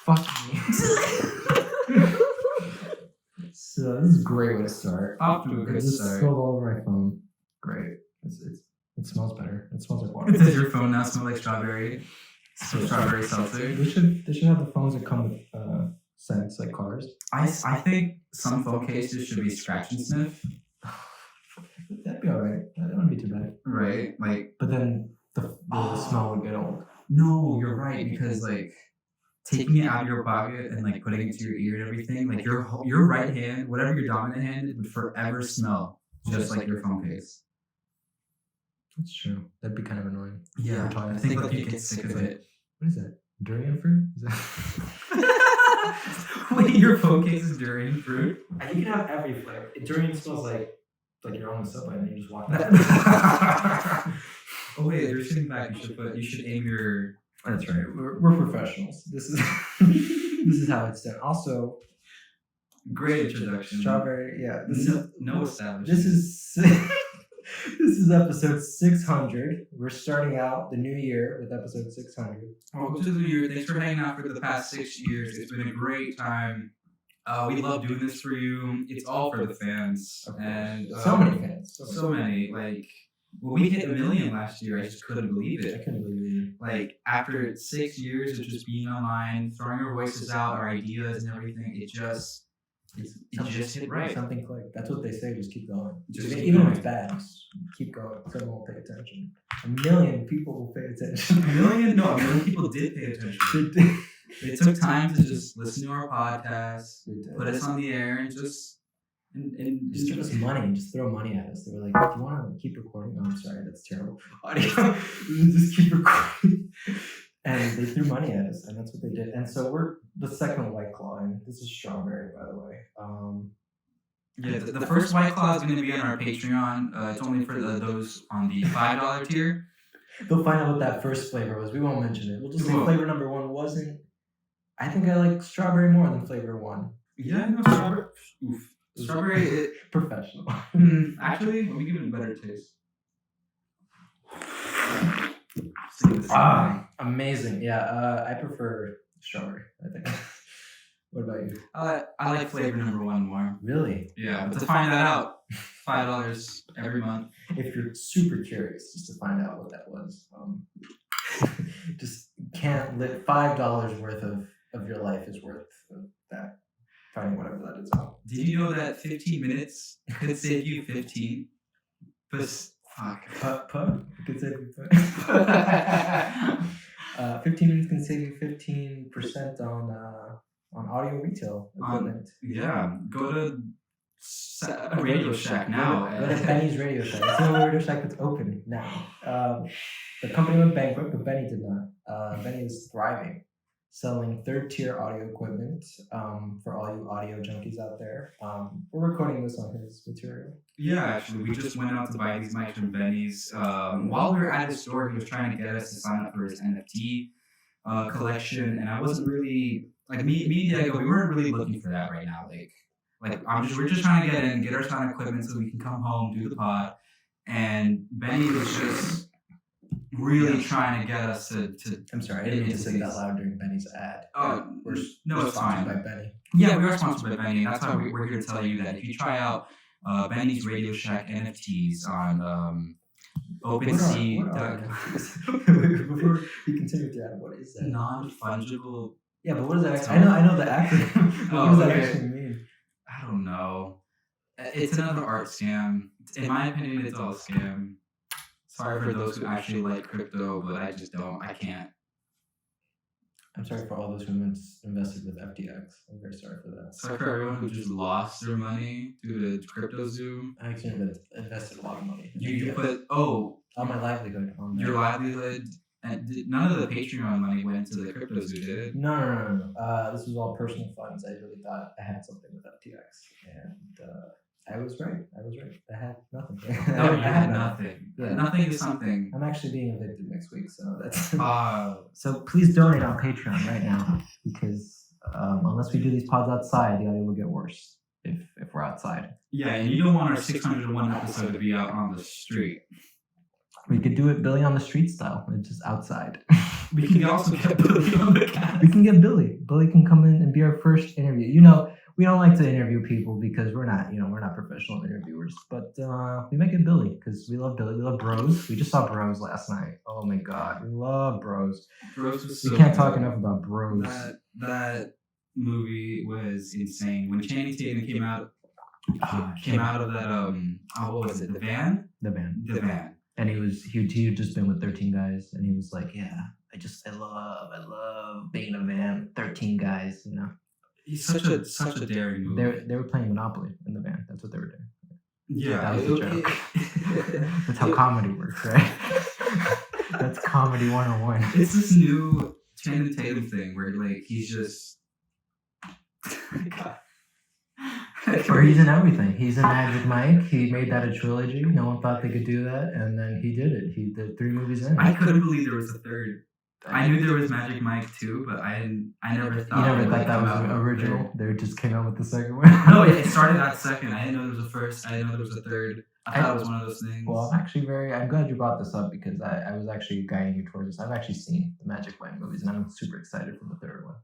Fuck me. So this is a great way to start. Off to a good It start. spilled all over my phone. Great. It smells better. It smells like water. Does your phone now smell like strawberry? So strawberry seltzer. They should have the phones that come with scents like cars. I think some phone cases should be scratch and sniff. That'd be alright. That wouldn't be too bad. Right? Like, but then the smell would get old. No, you're right, because like taking it out of your pocket and like putting it to your ear and everything, like your right hand, whatever your dominant hand, would forever smell just like your phone case. That's true. That'd be kind of annoying. Yeah, I think like you get sick of it. What is that? Durian fruit? Is that... Wait, your phone case is durian fruit? You can have every flavor. Durian smells like you're on the subway and you just walk out. Oh wait, you're sitting back. You should aim your. That's right. We're professionals. This is this is how it's done. Also, great introduction. Strawberry. Yeah. No establishment. This is episode 600. We're starting out the new year with episode 600. Welcome to the new year. Thanks for hanging out for the past 6 years. It's been a great time. We love doing this for you. It's all for the fans. And so many fans. So many. Like, when we hit 1 million last year, I just couldn't believe it. I couldn't believe it. Like, after 6 years of just being online, throwing our voices out, our ideas and everything, it just hit right. Something clicked. That's what they say. Just keep going. Even when it's bad, just keep going. Someone will pay attention. 1 million people will pay attention. 1 million? No, 1 million people did pay attention. They took time to just listen to our podcast, put us on the air, and just give us money. Just throw money at us. They were like, "Do you want to keep recording?" Oh, I'm sorry, that's terrible audio. Just keep recording. And they threw money at us, and that's what they did. And so we're the second White Claw, and this is strawberry, by the way. Yeah, the first White Claw is going to be on our Patreon. It's only for those on the $5 tier. They'll find out what that first flavor was. We won't mention it. We'll just say flavor number 1 wasn't. I think I like strawberry more than flavor 1. Yeah, no, strawberry. Oof. Strawberry. Professional. Actually, let me give it a better taste. Amazing. Yeah, I prefer strawberry, I think. What about you? I like flavor number 1 more. Really? Yeah, but to find that out, $5 every month. If you're super curious, just to find out what that was, just can't live $5 worth of your life is worth that. Finding whatever that is. Did you know that 15 minutes could save you 15? Fuck. Could save you 15 minutes can save you 15% on audio retail equipment. Yeah, go to Radio Shack now. Go to Benny's Radio Shack. It's the only Radio Shack that's open now. The company went bankrupt, but Benny did not. Benny is thriving, selling third-tier audio equipment for all you audio junkies out there. We're recording this on his material. Yeah, actually, we just went out to buy these mics from Benny's. While we were at his store, he was trying to get us to sign up for his NFT collection, and I wasn't really like me and Diego. We weren't really looking for that right now. We're just trying to get our sound equipment so we can come home, do the pod, and Benny was just really trying to get us to I'm sorry, I didn't mean to say that loud during Benny's ad. We're it's sponsored fine. by Benny. Yeah, we are sponsored by Benny. That's why we're here to tell you that if you try out Benny's Radio Shack NFTs on OpenSea. Before you continue with that, what is that? Non-fungible. Yeah, but what does that actually? I know the acronym. What does that actually mean? I don't know. It's another art scam. In my opinion, it's all a scam. Sorry for those who actually like crypto, but I just don't. I can't. I'm sorry for all those who invested with FTX. I'm very sorry for that. Sorry for everyone who just lost their money due to crypto Zoom. I actually invested a lot of money. You put all my livelihood on that. Your livelihood, and none of the Patreon money went to the crypto Zoo, did it? No. This was all personal funds. I really thought I had something with FTX, and I was right. I had nothing. No, you had nothing. Yeah. Nothing is something. I'm actually being evicted next week, so that's. So please donate on Patreon right now, because unless we do these pods outside, the audio will get worse if we're outside. Yeah, and you don't want our 601 episode to be out on the street. We could do it Billy on the Street style. It's just outside. We can also get Billy on the cast. We can get Billy. Billy can come in and be our first interview. We don't like to interview people because we're not professional interviewers. But we might get Billy because we love Billy. We love Bros. We just saw Bros last night. Oh my God, we love Bros. Bros was We so can't good. talk enough about Bros. That movie was insane. When Channing Tatum came out of that what was it? The van. The van. The van. And he had just been with 13 guys, and he was like, yeah, I love being in a van, 13 guys, He's such a daring movie. They were playing Monopoly in the van. That's what they were doing. Yeah, that was a joke. That's how comedy works, right? That's comedy 101. It's this new Channing Tatum thing where like he's just or he's in everything. He's in Magic Mike. He made that a trilogy. No one thought they could do that, and then he did it. He did 3 movies in. I couldn't believe there was a third. I knew there was Magic Mike too, but I never thought. You never thought that was original. They just came out with the second one. No, it started out second. I didn't know there was a first. I didn't know there was a third. I thought it was one of those things. Well, I'm glad you brought this up because I was actually guiding you towards this. I've actually seen the Magic Mike movies, and I'm super excited for the third one.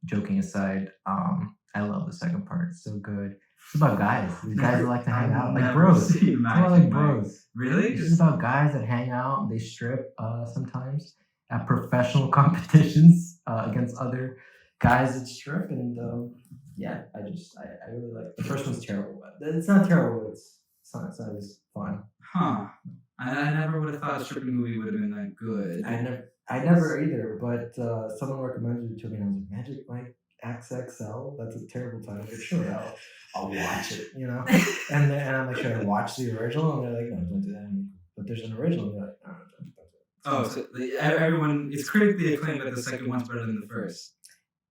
Joking aside, I love the second part. It's so good. It's about guys. These guys that like to hang out, like bros. It's more like bros. Really? It's about guys that hang out. They strip sometimes at professional competitions against other guys that strip, and I really like the first one's terrible. But it's not terrible. It's not as fun. Huh. I never would have thought a stripping movie would have been that good. I never either. But someone recommended it to me, and I was like, Magic Mike XXL. That's a terrible title, but sure, I'll watch it. And I'm like, should I watch the original? And they're like, no, don't do that. But there's an original. And they're like, no, don't do it. Oh, so everyone, it's critically acclaimed that the second one's better than the first.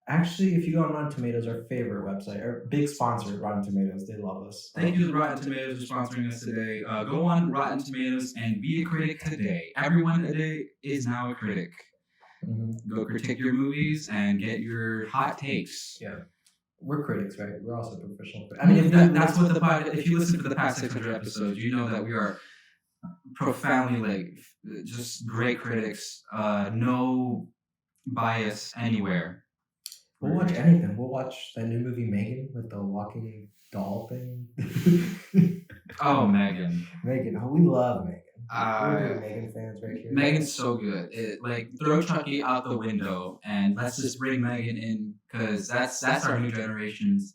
Actually, if you go on Rotten Tomatoes, our favorite website, our big sponsor, Rotten Tomatoes, they love us. Thank you to Rotten Tomatoes for sponsoring us today. Go on Rotten Tomatoes and be a critic today. Everyone today is now a critic. Mm-hmm. Go critique your movies and get your hot takes. Yeah. We're critics, right? We're also professional critics. I mean, that's what if you listen to the past 600 episodes, you know that we are profoundly just great critics. No bias anywhere. We'll watch anything. We'll watch that new movie Megan with the walking doll thing. Oh, Megan. Megan. Oh, we love Megan. We're Megan fans right here. Megan's so good. Throw Chucky out the window and let's just bring Megan in because that's our new generation's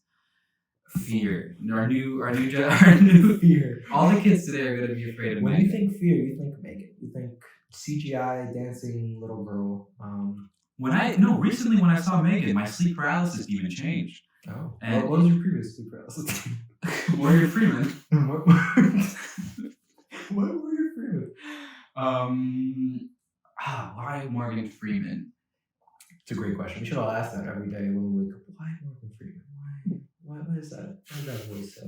fear. Our new fear. All the kids today are gonna be afraid of Megan. When you think fear, you think Megan. You think CGI dancing little girl. Recently when I saw Megan, my sleep paralysis demon changed. Oh. And what was your previous sleep paralysis? Morgan Freeman. What were your Freeman? Why Morgan Freeman? It's a great question. We should all ask that every day when we wake up. Why Morgan Freeman? Why is that? Why is that voice so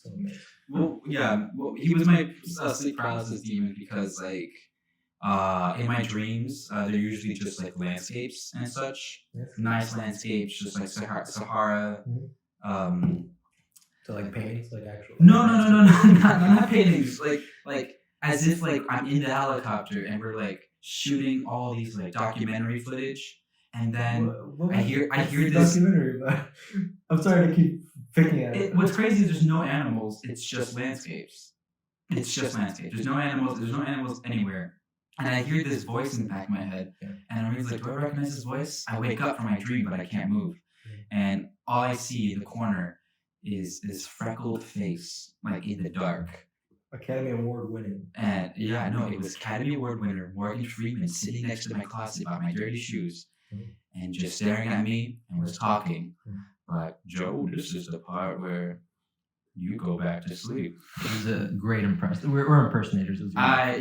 amazing? Well, yeah. Well, he was my sleep paralysis demon because in my dreams, they're usually just like landscapes and such. Yes. Nice landscapes, just like Sahara. Mm-hmm. So like paintings, like actual. No, not paintings. Like as if like I'm in the helicopter and we're like shooting all these like documentary footage, and then I hear this documentary. But I'm sorry to keep picking at it. What's crazy is there's no animals. It's just landscapes. It's just landscapes. There's no animals. There's no animals anywhere. And I hear this voice in the back of my head, and I'm like, do I recognize this voice? I wake up from my dream, but I can't move, and all I see in the corner is this freckled face, like in the dark. Academy Award winning. And yeah, no, it was Academy Award winner Morgan Freeman sitting next to my closet about my dirty shoes, and just staring at me and was talking. Like, Joe, this is the part where you go back to sleep. It was a great impression. We're impersonators as well. I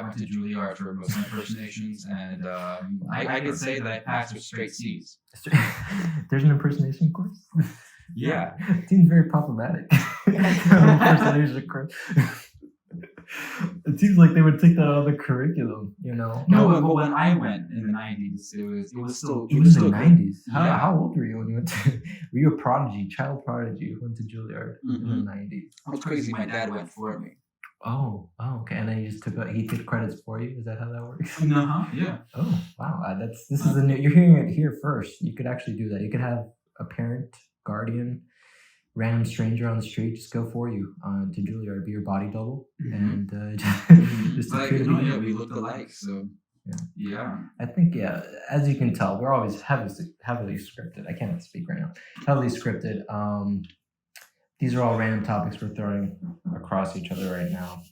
went to Juilliard for most impersonations, and I could say that I passed with straight C's. There's an impersonation course? Yeah. It seems very problematic. Impersonation course. It seems like they would take that out of the curriculum, No, but when I went in the 90s, it was still in the 90s. How old were you when you went to? Were you a child prodigy who went to Juilliard in the 90s? That was crazy. My dad went for me. Okay. And then he took credits for you. Is that how that works? Yeah. Oh, wow. This is a new. You're hearing it here first. You could actually do that. You could have a parent, guardian, random stranger on the street just go for you to Juilliard, be your body double, and just Like, appear to be. yeah, we look alike, so yeah. I think, yeah, as you can tell, we're always heavily scripted. I can't speak right now. Heavily scripted. These are all random topics we're throwing across each other right now.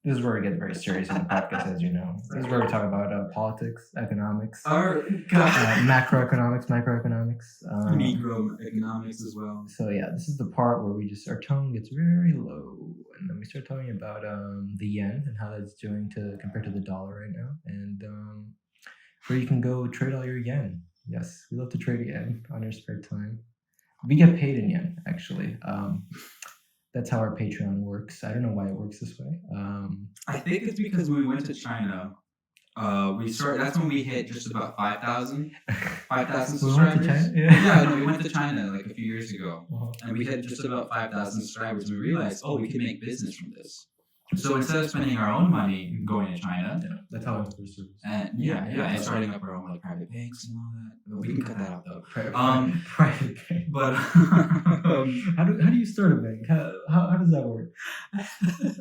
This is where we get very serious in the podcast, as you know. This is where we talk about politics, economics, macroeconomics, microeconomics, Negro economics as well. So yeah, this is the part where our tone gets very low, and then we start talking about the yen and how that's doing compared to the dollar right now, and where you can go trade all your yen. Yes, we love to trade yen on your spare time. We get paid in yen, actually. That's how our Patreon works. I don't know why it works this way. I think it's because when we went to China, that's when we hit just about 5,000 subscribers. No, we went to China like a few years ago, and we hit just about 5,000 subscribers, and we realized, we can make business from this. So instead of spending our own money going to China, that's how it's supposed to. And and starting up our own like private banks and all that. We can cut that out though. Private bank. But how do you start a bank? How does that work?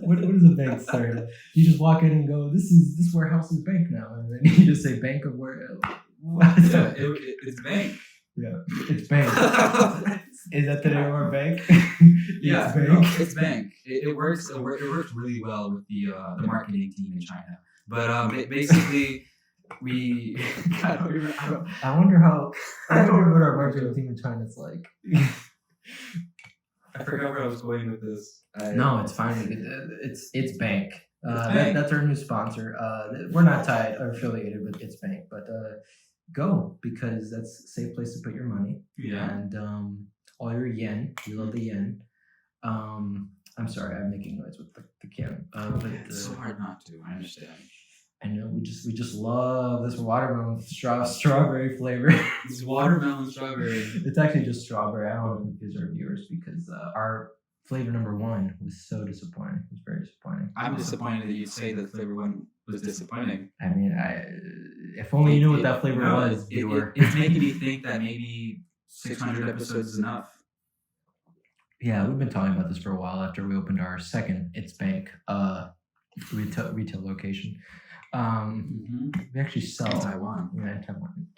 What does a bank start? You just walk in and go, this warehouse is bank now, and then you just say bank of where? It's bank. Yeah, it's bank. Is that the name of our bank? Yeah, it's bank. It's bank. It works. It works really well with the marketing team in China. But basically, we. I wonder what our marketing team in China is like. I forgot where I was going with this. No, it's fine. It's bank. That's our new sponsor. We're not tied or affiliated with It's Bank, but go, because that's a safe place to put your money. Yeah. And all your yen. We love the yen. I'm sorry, I'm making noise with the can. It's so hard not to. I understand. I know we just love this watermelon strawberry flavor. It's watermelon strawberry. It's actually just strawberry. I don't want to confuse our viewers because our flavor number 1 was so disappointing. It was very disappointing. I'm disappointed that you say that flavor 1 was disappointing. I mean, if only you knew what that flavor was. It's making me think that maybe 600 episodes is enough. Yeah, we've been talking about this for a while after we opened our second It's Bank retail location. We actually sell Taiwan. Yeah,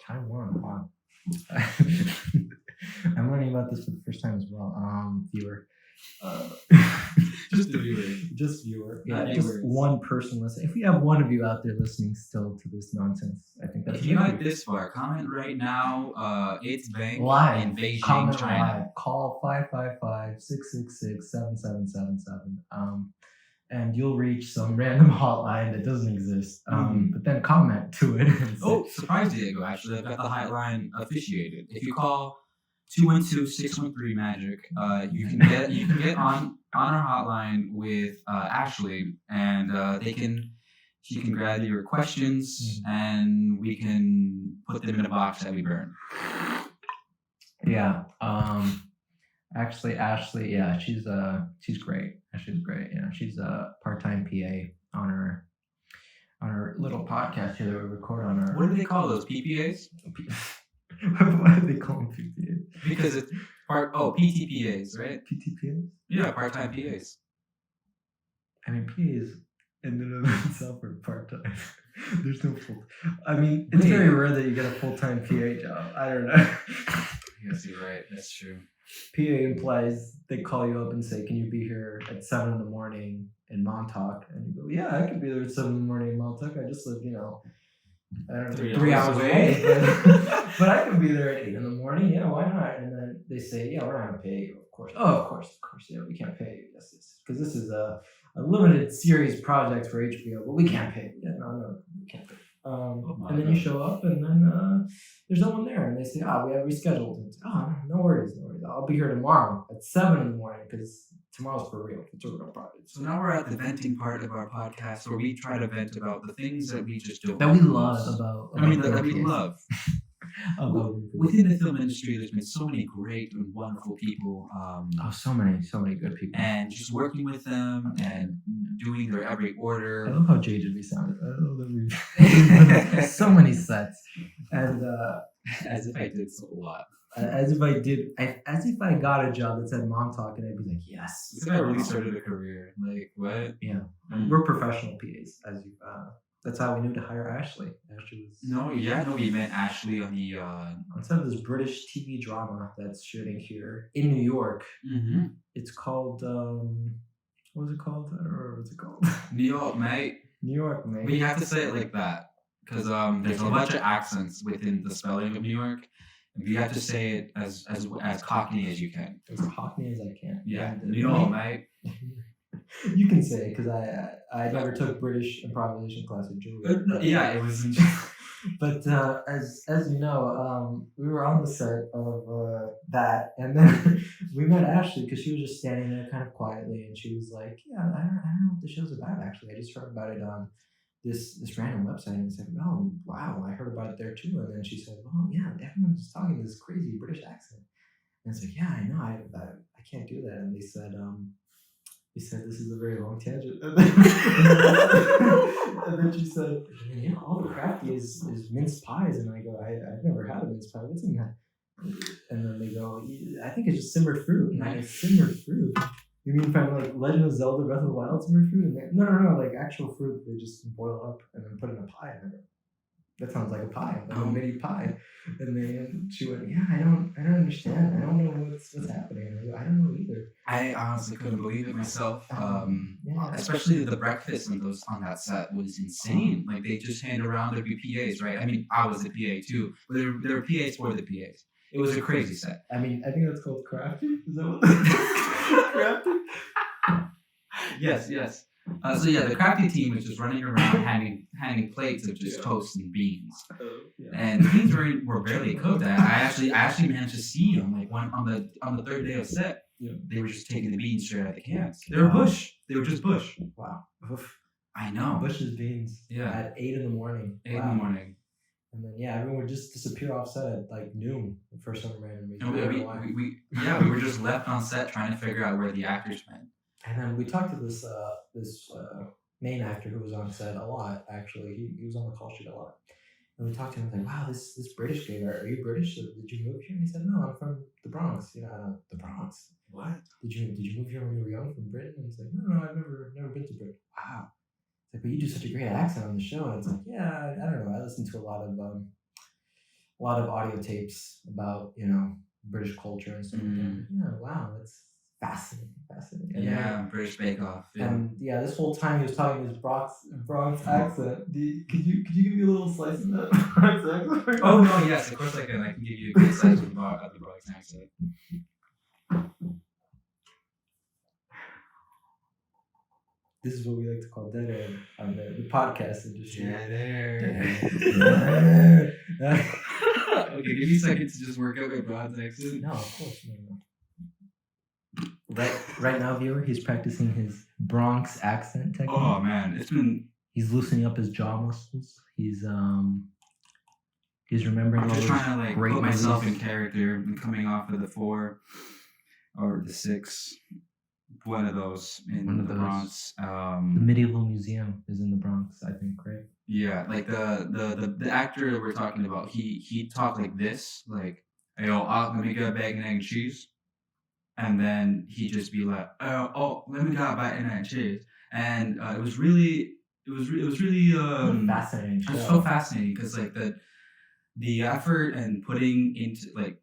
Taiwan. Wow. I'm learning about this for the first time as well. Viewer. Just the viewer. Just viewer. Yeah, just one person listening. If we have one of you out there listening still to this nonsense, I think that's. If you got this far, comment right now. It's Bank live in Beijing, comment China. Live. Call 555-666-7777. And you'll reach some random hotline that doesn't exist. But then comment to it. Surprise, Diego! Actually, I've got the hotline officiated. If you call 212-613-MAGIC, you can get on our hotline with Ashley, and she can gather your questions, and we can put them in a box that we burn. Yeah. Actually, Ashley, yeah, she's great. Ashley's great. Yeah, she's a part-time PA on our little podcast here that we record on our. What do they call those? PPAs? Why do they call them PPAs? Because it's PTPAs, right? PTPAs? Yeah, part-time PAs. I mean, PAs in and of itself are part-time. There's no full. I mean, it's very rare that you get a full-time PA job. I don't know. Yes, you're right. That's true. PA implies they call you up and say, "Can you be here at 7 a.m. in Montauk?" And you go, "Yeah, I could be there at 7 a.m. in Montauk. I just live, I don't know, 3 hours away. But I could be there at 8 a.m. Yeah, why not?" And then they say, "Yeah, we're not gonna pay you, of course." "Oh, of course, yeah, we can't pay you. Yes, because this is a limited series project for HBO, but we can't pay you." "Yeah, no, we can't pay you." And then you show up, and then there's no one there, and they say, we have rescheduled. And say, no worries. I'll be here tomorrow at 7 a.m. because tomorrow's for real. It's a real project. So now we're at the venting part of our podcast, where we try to vent about the things that we just don't. That we love about that we love. Within the film industry, there's been so many great and wonderful people. Oh, so many good people. And just working with them and doing their every I order. love how jaded we sounded. I love that we so many sets, and As if I did so a lot. as if I did, as if I got a job that said mom talking, I'd be like, yes. As if I really started a career. Like, what? Yeah, we're professional PAs. As you, that's how we knew to hire Ashley. Ashley was No, we met Ashley on the. on set of this British TV drama that's shooting here in New York. Mm-hmm. It's called what was it called? I don't remember what's it called. New York, mate. New York, mate. We have to say it like that because there's a bunch of accents within the spelling of New York. You have to say it as Cockney as you can. As Cockney as I can. Yeah, New York, mate. You can say because I never took British improvisation class at Juilliard. Yeah, it was. But as you know, we were on the set of that, and then we met Ashley because she was just standing there kind of quietly, and she was like, "Yeah, I don't know what the show's about. Actually, I just heard about it on this random website." And I said, "Oh, wow, I heard about it there too." And then she said, "Well, yeah, everyone's just talking this crazy British accent." And it's like, "Yeah, I know. I can't do that." And they said, "This is a very long tangent." And then she said, "Yeah, all the crafty is minced pies." And I go, I've never had a minced pie. What's in that?" And then they go, "I think it's just simmered fruit." And I go, "Simmered fruit? You mean from like Legend of Zelda Breath of the Wild simmered fruit?" And they, no, like actual fruit they just boil up and then put in a pie. And I go, "That sounds like a pie, like a mini pie." And then she went, "Yeah, I don't understand. I don't know what's happening." And I go, "I don't know either." I honestly couldn't believe it myself. Yeah. Especially the breakfast on that set was insane. Like they just hand around there'd be PAs, right? I mean, I was a PA too, but there were PAs for the PAs. It was a crazy set. I mean, I think that's called crafty. Is that what crafty? Yes. So yeah, the crafty team was just running around handing plates of just toast and beans, and the beans were barely cooked. I actually managed to see them like on the third day of set. They were just taking the beans straight out of the cans. They were bush. They were just bush. Wow. Oof. I know. Bush's beans. Yeah. At 8 in the morning. 8 in the morning. And then everyone would just disappear off set at like noon for some random reason. And we were just left on set trying to figure out where the actors went. And then we talked to this main actor who was on set a lot. Actually, he was on the call sheet a lot. And we talked to him like, "Wow, this British guy. Are you British? Did you move here?" And he said, "No, I'm from the Bronx. The Bronx. What? Did you move here when you were young from Britain?" And he's like, "No, I've never been to Britain." Wow. It's like, "But you do such a great accent on the show." And it's like, "Yeah, I don't know. I listen to a lot of audio tapes about British culture and stuff like that." Yeah, wow, that's fascinating. And yeah, British Bake Off. Yeah. And this whole time he was talking his Bronx accent. Could you give me a little slice of that Bronx accent? Oh no, yes, of course I can. I can give you a good slice of the Bronx accent. This is what we like to call dead air on the podcast industry. Dead air. Okay, give me a second to just work out my Bronx accent. No, of course no. Right now, viewer, he's practicing his Bronx accent technique. Oh man, He's loosening up his jaw muscles. He's remembering. I'm just trying to great put myself movies. in character. I'm coming off of the 4 or the 6. One of those in the Bronx. The Medieval Museum is in the Bronx, I think, right? Yeah, like the actor we're talking about, he talked like this, like, "Hey, let me get a bacon, egg, and cheese," and then he'd just be like, "Oh, let me get a bacon, egg, and cheese," and it was really fascinating. It was so fascinating because like the effort and putting into like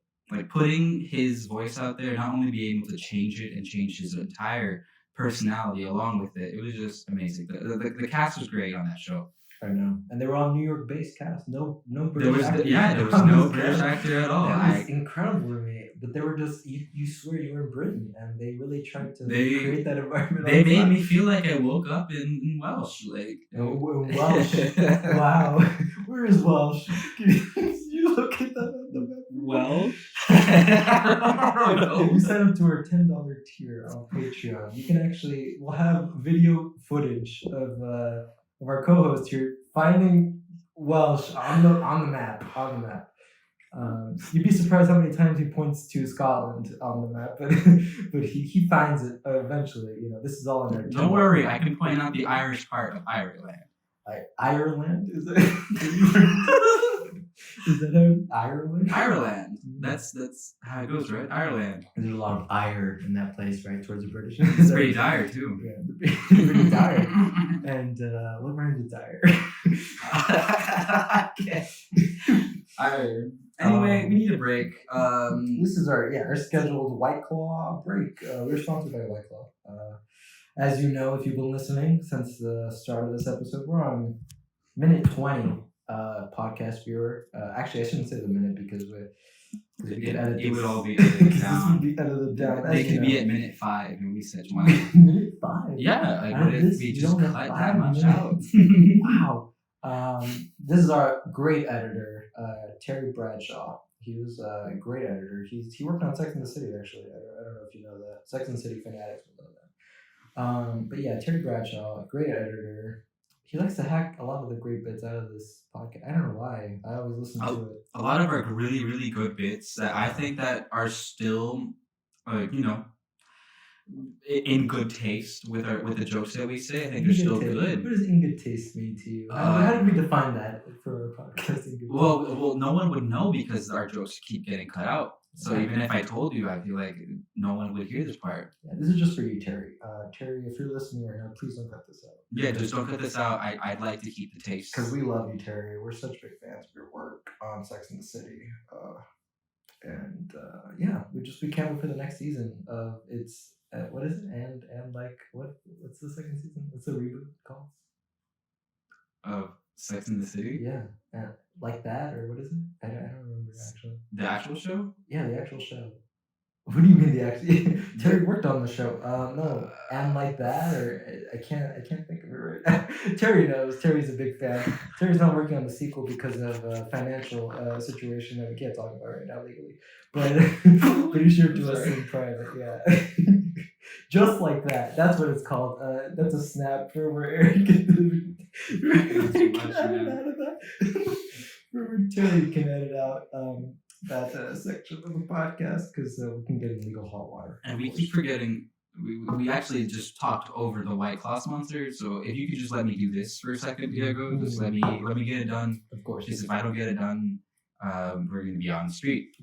putting his voice out there, not only being able to change it and change his entire personality along with it, it was just amazing. The cast was great on that show. I know, and they were all New York-based cast. No British. There was no British actor at all. That was incredible to me. But they were just you swear you were in Britain, and they really tried to create that environment. They made me feel like I woke up in Welsh, like Welsh. Wow, where is Welsh? Can you look at that on the map? Welsh. If you sign up to our $10 tier on Patreon, you can we'll have video footage of our co-host here finding Welsh on the map. You'd be surprised how many times he points to Scotland on the map, but he finds it eventually. This is all in our. Don't worry, I can point out the Irish part of Ireland. Ireland is it? Is that Ireland? Ireland. That's how it goes, right? Ireland. There's a lot of ire in that place, right, towards the British. It's pretty dire too. Yeah, pretty dire. And what rhymes with dire? Okay. Anyway, we need a break. This is our scheduled White Claw break. We're sponsored by White Claw. As you know, if you've been listening since the start of this episode, we're on minute 20. Podcast viewer. Actually, I shouldn't say the minute because it would all be edited down. This would be edited down. They could be at minute 5, and we said 20. Minute 5. Yeah, like what if we just cut that much out? Wow. This is our great editor, Terry Bradshaw. He was a great editor. He worked on Sex and the City, actually. I don't know if you know that. Sex and the City fanatics will know that. But yeah, Terry Bradshaw, great editor. He likes to hack a lot of the great bits out of this podcast. I don't know why. I always listen to it. A lot of our really, really good bits that I think that are still, in good taste with the jokes that we say. I think they're still good. What does in good taste mean to you? How did we define that for our podcast? Well, no one would know because our jokes keep getting cut out. So even if I told you, I feel like no one would hear this part. Yeah, this is just for you, Terry. Terry, if you're listening right now, please don't cut this out. Yeah, just don't cut this out. I'd like to keep the taste. Because we love you, Terry. We're such big fans of your work on Sex and the City. We can't wait for the next season. It's what is it? And what's the second season? What's the reboot called? Of Sex and the City? Yeah. Like that, or what is it? I don't remember actually. The actual show? Yeah, the actual show. What do you mean the actual? Terry worked on the show. No, and like that, or I can't think of it right now. Terry knows. Terry's a big fan. Terry's not working on the sequel because of a financial situation that we can't talk about right now legally. But pretty sure to us in private. Yeah. Just like that. That's what it's called. That's a snap for where Eric can edit out of that. Where Terry can edit out that section of the podcast because we can get in legal hot water. And we keep forgetting. We actually just talked over the White Claw sponsor. So if you could just let me do this for a second, Diego, just let me get it done. Of course. Because if I don't get it done, we're gonna be on the street.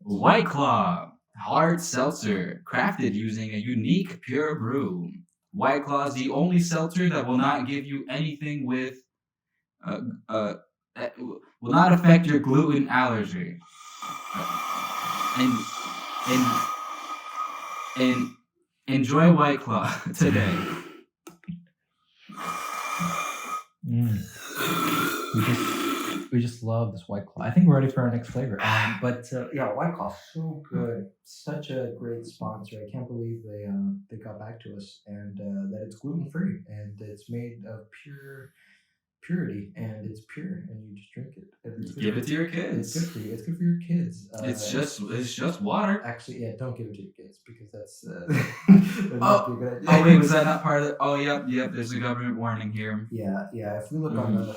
White Claw. Hard seltzer, crafted using a unique pure brew. White Claw is the only seltzer that will not give you anything with, will not affect your gluten allergy. And enjoy White Claw today. We just love this White Claw. I think we're ready for our next flavor. White Claw, so good. Such a great sponsor. I can't believe they got back to us and that it's gluten free and it's made of purity and it's pure and you just drink it. Give it to your kids. It's good for you. It's good for your kids. It's just water. Actually, yeah, don't give it to your kids because that's not be a good idea. Oh wait, was that not part of the? Oh yep. There's a government warning here. Yeah. If we look on the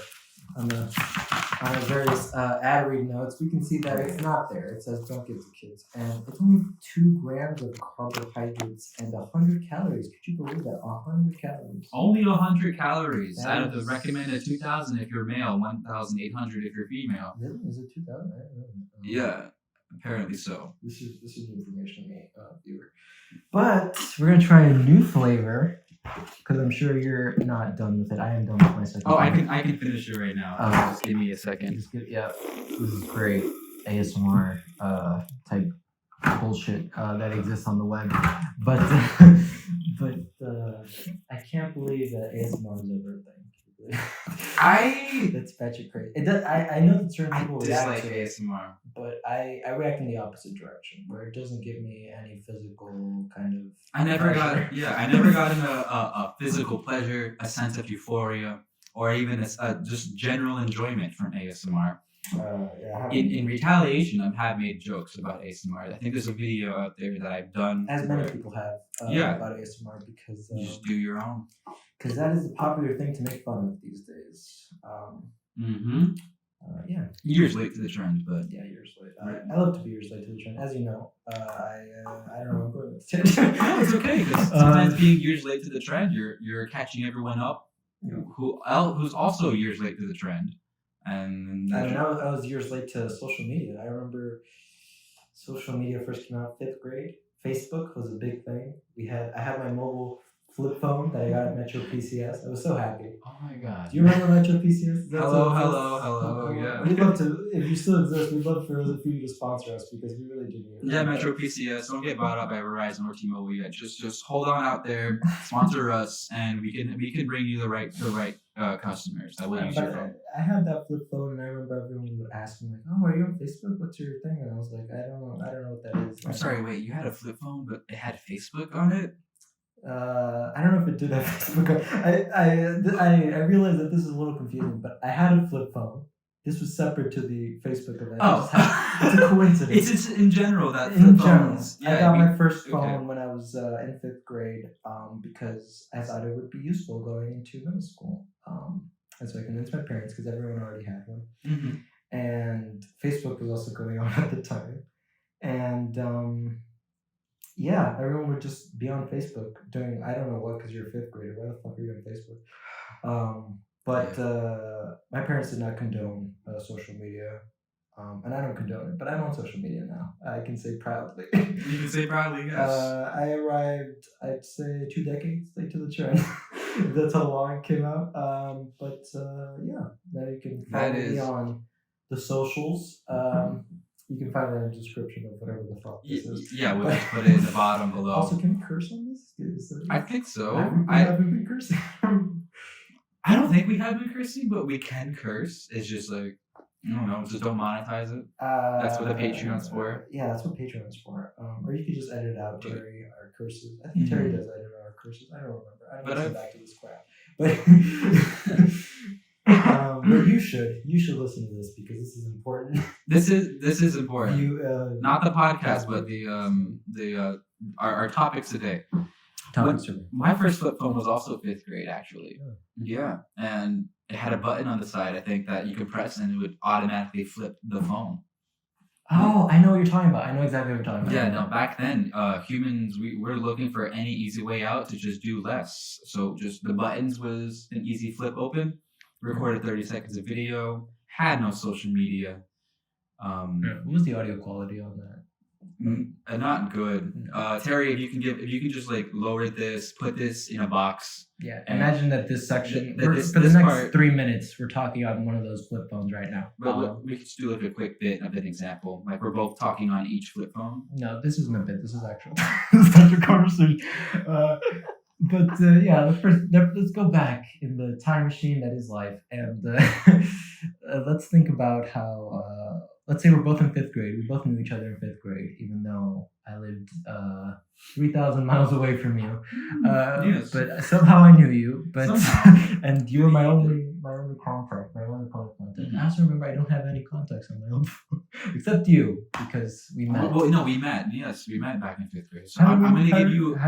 various ad read notes, we can see that it's not there. It says don't give it to kids, and it's only 2 grams of carbohydrates and 100 calories. Could you believe that? 100 calories. Only 100 calories out of the recommended 2,000 if you're male, 1,800 if you're female. Really? Is it 2,000? Yeah, apparently so. This is new information to me, viewer. But we're gonna try a new flavor. Because I'm sure you're not done with it. I am done with my second. Oh, I can finish it right now. Just give me a second. This is great ASMR type bullshit that exists on the web. But I can't believe that ASMR is ever a thing. That's batshit crazy. I know that certain people react to ASMR, but I react in the opposite direction, where it doesn't give me any physical kind of. I never got a physical pleasure, a sense of euphoria, or even just general enjoyment from ASMR. In retaliation, I have made jokes about ASMR. I think there's a video out there that I've done. As many people have about ASMR because you just do your own. Because that is the popular thing to make fun of these days. Yeah. Years late to the trend, but Yeah, years late. I love to be years late to the trend. As you know, I don't know. I'm going to no, it's okay because sometimes being years late to the trend, you're catching everyone up who's also years late to the trend. And I mean, I was years late to social media. I remember social media first came out 5th grade. Facebook was a big thing. I had my mobile flip phone that I got at Metro PCS. I was so happy. Oh my god! Do you remember Metro PCS? Hello, yeah. We'd love to, if you still exist, we'd love for you to sponsor us because we really do need it. Yeah, Metro PCS. Don't get bought up by Verizon or T-Mobile yet. Just hold on out there, sponsor us, and we can bring you the right customers that will use your phone. I had that flip phone, and I remember everyone would ask me like, "Oh, are you on Facebook? What's your thing?" And I was like, "I don't know what that is." I'm sorry, wait. You had a flip phone, but it had Facebook on it? I don't know if it did have Facebook. I realized that this is a little confusing, but I had a flip phone. This was separate to the Facebook event. Oh, it's a coincidence. It's in general that in flip general, phones. I got my first phone when I was in 5th grade because I thought it would be useful going into middle school. And so I convinced my parents because everyone already had one. Mm-hmm. And Facebook was also going on at the time. And yeah, everyone would just be on Facebook doing, I don't know what, because you're a 5th grader. Why the fuck are you on Facebook? But my parents did not condone social media. And I don't condone it, but I'm on social media now. I can say proudly. You can say proudly, yes. I arrived, I'd say, 2 decades late to the trend. That's how long it came out. But yeah, now you can follow me on the socials. You can find that in the description of whatever the fuck this is. Yeah, we'll just put it in the bottom below. Also, can we curse on this? I think so. Have we been cursing? I don't think we have been cursing, but we can curse. It's just like, I don't know, just don't monetize it. That's what the Patreon's for. Yeah, that's what Patreon's for. Or you could just edit out Terry, our curses. I think Terry does edit our curses. I don't remember. I don't listen back to this crap. But you should listen to this because this is important. This is important. Not the podcast, but our topics today. My first flip phone was also 5th grade, actually. Yeah, and it had a button on the side, I think, that you could press and it would automatically flip the phone. Oh, I know what you're talking about. I know exactly what you're talking about. Yeah, no, back then, humans, we're looking for any easy way out to just do less. So just the buttons was an easy flip open, recorded 30 seconds of video, had no social media. What was the audio quality on that? Not good. Terry, if you can just like lower this, put this in a box. Yeah, imagine that this section for the next 3 minutes we're talking on one of those flip phones right now. But we could just do like a quick bit of an example. Like we're both talking on each flip phone. No, this isn't a bit. This is actual. This is actual conversation. But yeah, let's go back in the time machine that is life, and let's think about how. Let's say we're both in 5th grade. We both knew each other in 5th grade, even though I lived 3,000 miles away from you. Yes. But somehow I knew you. But and you were my only contact, my only point of contact. And I also remember I don't have any contacts on my own phone except you because we met. Well, no, we met. Yes, we met back in 5th grade. So I'm going to give you.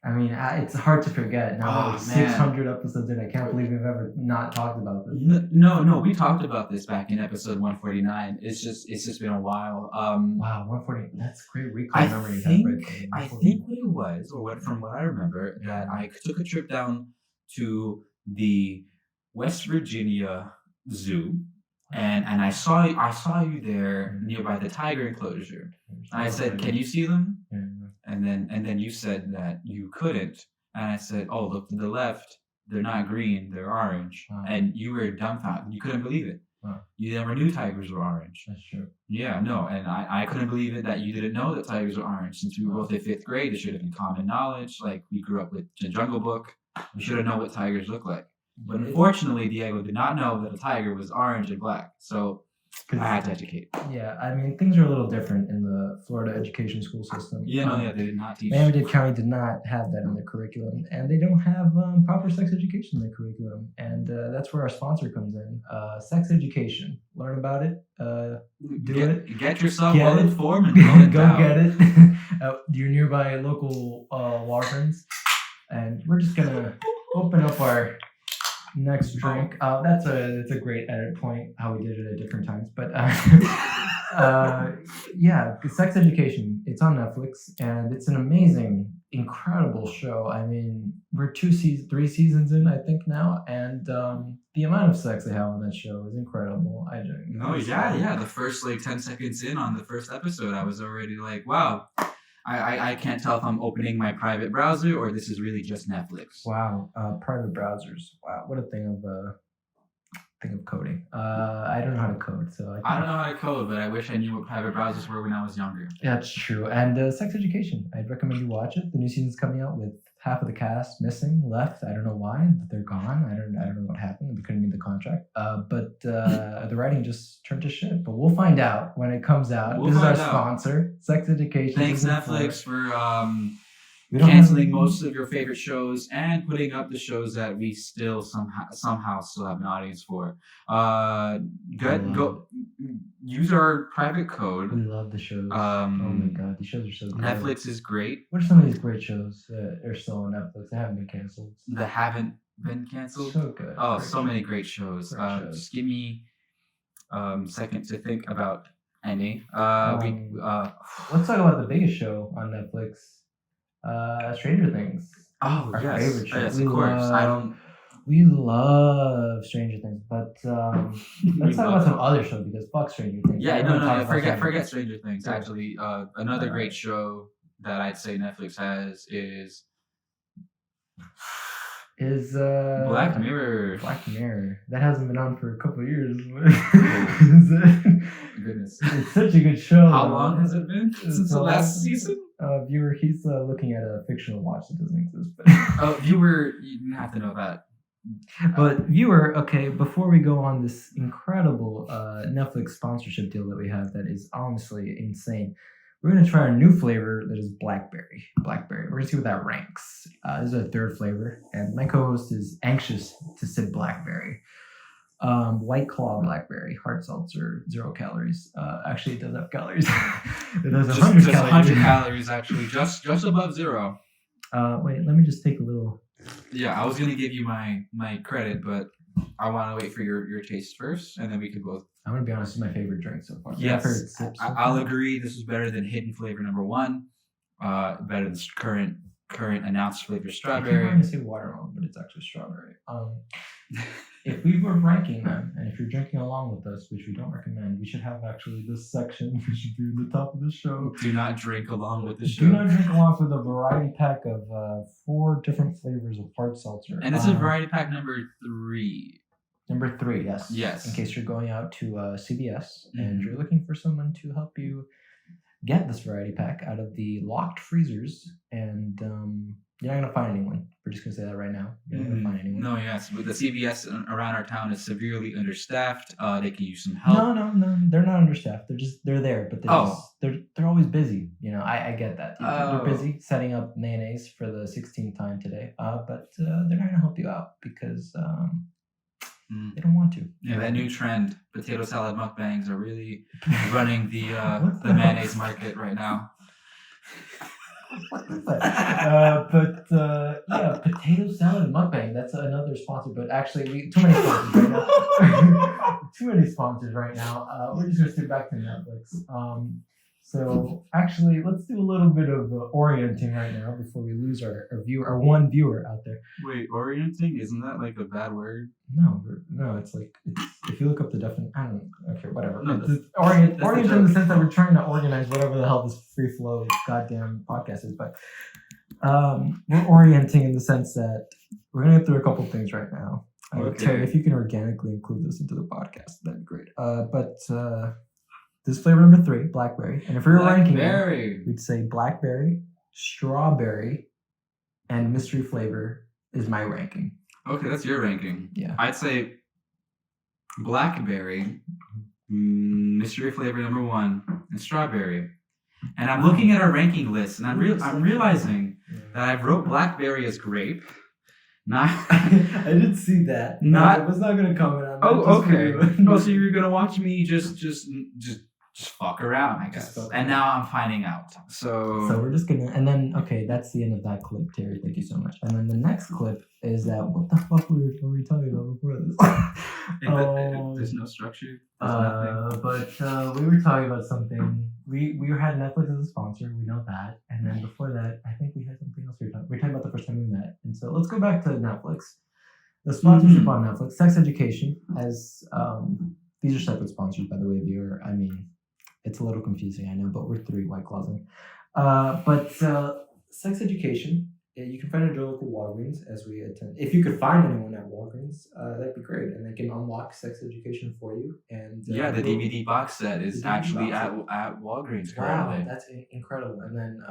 I mean, it's hard to forget. Now that we're 600 episodes in, I can't believe we've ever not talked about this. No, we talked about this back in episode 149. It's just been a while. Wow, 140. That's great recall memory. I think what it was, from what I remember, that I took a trip down to the West Virginia Zoo, and I saw you there nearby the tiger enclosure. And I said, "Can you see them?" And then you said that you couldn't, and I said, "Oh, look to the left. They're not green. They're orange." And you were dumbfounded. You couldn't believe it. You never knew tigers were orange. That's true. Yeah, no, and I couldn't believe it that you didn't know that tigers were orange. Since we were both in 5th grade, it should have been common knowledge. Like we grew up with the Jungle Book. We should have known what tigers look like. But unfortunately, Diego did not know that a tiger was orange and black. So I had to educate. Yeah, I mean, things are a little different in the Florida education school system. Yeah, they did not teach. Miami-Dade County did not have that in their curriculum, and they don't have proper sex education in their curriculum. And that's where our sponsor comes in. Sex education. Learn about it. Get yourself well informed and go get it. Your nearby local Walgreens. And we're just going to open up our Next drink. That's a great edit point. How we did it at different times, but yeah, Sex Education. It's on Netflix, and it's an amazing, incredible show. I mean, we're 3 seasons in, I think now, and the amount of sex they have on that show is incredible. Yeah. The first like 10 seconds in on the first episode, I was already like, wow. I can't tell if I'm opening my private browser or this is really just Netflix. Wow, private browsers. Wow, what a thing of coding. I don't know how to code, so I don't know how to code, but I wish I knew what private browsers were when I was younger. That's true. And Sex Education, I'd recommend you watch it. The new season's coming out with half of the cast missing, left. I don't know why, but they're gone. I don't know what happened. They couldn't meet the contract. But the writing just turned to shit. But we'll find out when it comes out. This is our sponsor, Sex Education. Thanks Netflix for canceling most of your favorite shows and putting up the shows that we still somehow still have an audience for. Go use our private code. We love the shows. Oh my god, these shows are so good. Netflix is great. What are some of these great shows that are still on Netflix? They haven't been canceled. That haven't been canceled. So good. Oh, so many great shows. Just give me second to think about any. Let's talk about the biggest show on Netflix. Stranger Things. Oh, our yes. favorite show. Yes, of course. We love Stranger Things, but let's talk about some other shows because fuck Stranger Things. Yeah, no, forget Stranger Things. Actually, another great show that I'd say Netflix has is Black Mirror. Black Mirror. That hasn't been on for a couple of years. Goodness. It's such a good show. How long has it been since the last season? Viewer, he's looking at a fictional watch that doesn't exist. Viewer, you have to know that. But viewer, okay, before we go on this incredible Netflix sponsorship deal that we have that is honestly insane, we're going to try a new flavor that is blackberry. We're going to see what that ranks. This is our third flavor, and my co-host is anxious to sip blackberry. White Claw blackberry, hard seltzer, 0 calories. Actually, it does have calories. It has 100 calories. 100 calories, actually, just above 0. Wait, let me just take a little. Yeah, I was going to give you my credit, but I want to wait for your taste first, and then we can both. I'm going to be honest, this is my favorite drink so far. Yes, I'll agree. This is better than hidden flavor number 1. Better than current announced flavor strawberry. I'm going to say watermelon, but it's actually strawberry. If we were ranking them, and if you're drinking along with us, which we don't recommend, we should have actually this section. We should be in the top of the show. Do not drink along with the show. Do not drink along with a variety pack of 4 different flavors of hard seltzer. And this is variety pack number 3. Number 3, yes. Yes. In case you're going out to CVS and you're looking for someone to help you get this variety pack out of the locked freezers, and you're not going to find anyone. We're just going to say that right now. You're not going to find anyone. No, yes. But the CVS around our town is severely understaffed. They can use some help. No. They're not understaffed. They're there, but they're always busy. You know, I get that. They're busy setting up mayonnaise for the 16th time today. But they're not going to help you out because they don't want to. Yeah, that new trend, potato salad mukbangs, are really running the mayonnaise market right now. What is that? Yeah, potato salad mukbang. That's another sponsor, but actually, too many sponsors right now. Too many sponsors right now. We're just gonna stick back to Netflix. So actually, let's do a little bit of orienting right now before we lose our one viewer out there. Wait, orienting? Isn't that like a bad word? No, it's like if you look up the definition, I don't know. Okay, whatever. No, orient in the sense that we're trying to organize whatever the hell this free flow goddamn podcast is. But we're orienting in the sense that we're gonna get through a couple things right now. Okay, if you can organically include this into the podcast, that'd be great. This flavor number 3, blackberry. And if we were ranking it, we'd say blackberry, strawberry, and mystery flavor is my ranking. Okay, that's your ranking. Yeah. I'd say blackberry, mystery flavor number 1, and strawberry. And I'm looking at our ranking list, and I'm realizing that I wrote blackberry as grape. I did see that. I was not going to comment on that. Oh, okay. So you're going to watch me just just fuck around, I Just guess. fuck And around. now I'm finding out. So we're just gonna, and then okay, that's the end of that clip, Terry. Thank you so much. And then the next clip is that what the fuck were we talking about before this? There's no structure. There's nothing. But we were talking about something. We had Netflix as a sponsor. We know that. And then before that, I think we had something else we were talking. We were talking about the first time we met. And so let's go back to Netflix. The sponsorship on Netflix, Sex Education, has these are separate sponsors, by the way, viewer. I mean, it's a little confusing, I know, but we're 3 White Claws in. But Sex Education, you can find it at your local Walgreens as we attend. If you could find anyone at Walgreens, that'd be great, and they can unlock Sex Education for you. And the DVD box set is actually at Walgreens currently. Wow, that's incredible. And then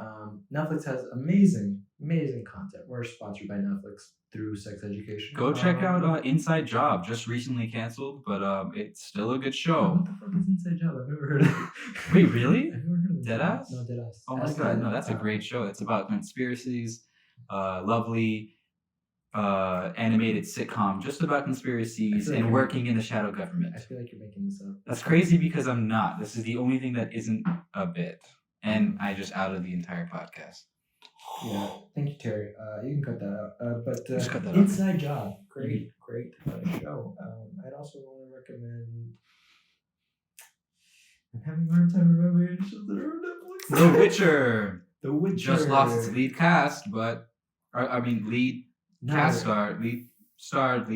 Netflix has amazing content. We're sponsored by Netflix through Sex Education. Go check out Inside Job. Just recently canceled, but it's still a good show. What the fuck is Inside Job? I've never heard of it. Wait, really? I've never heard of it. Deadass? No, Deadass. Oh my god, no, that's a great show. It's about conspiracies, lovely animated sitcom just about conspiracies and working in the shadow government. I feel like you're making this up. That's crazy because I'm not. This is the only thing that isn't a bit. And I just outed the entire podcast. Yeah, thank you, Terry. You can cut that out. But Just cut that Inside Job, great show. I'd also want to recommend. I'm having a hard time remembering shows that are on Netflix. The Witcher. The Witcher Just lost its lead cast, but lead star.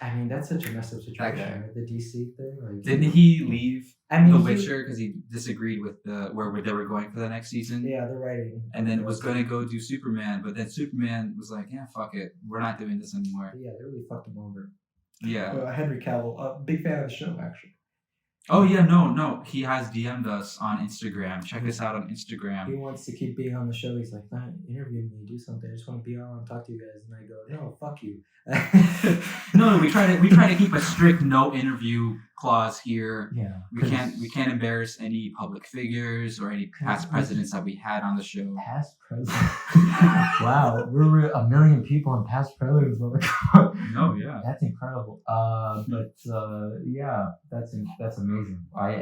I mean, that's such a messed up situation. Right? The DC thing. Like, didn't he leave The Witcher because he disagreed with where they were going for the next season? Yeah, the writing. And then was going to go do Superman, but then Superman was like, "Yeah, fuck it, we're not doing this anymore." Yeah, they really fucked him over. Yeah. Henry Cavill, big fan of the show actually. Oh yeah, no. He has DM'd us on Instagram. Check us out on Instagram. He wants to keep being on the show. He's like, "Man, interview me, do something. I just want to be on and talk to you guys." And I go, "No, fuck you." No, we try to keep a strict no interview clause here. Yeah, we can't embarrass any public figures or any past presidents that we had on the show. Past presidents. Wow, we're 1 million people on past presidents. No, yeah, that's incredible. Yeah, that's amazing. I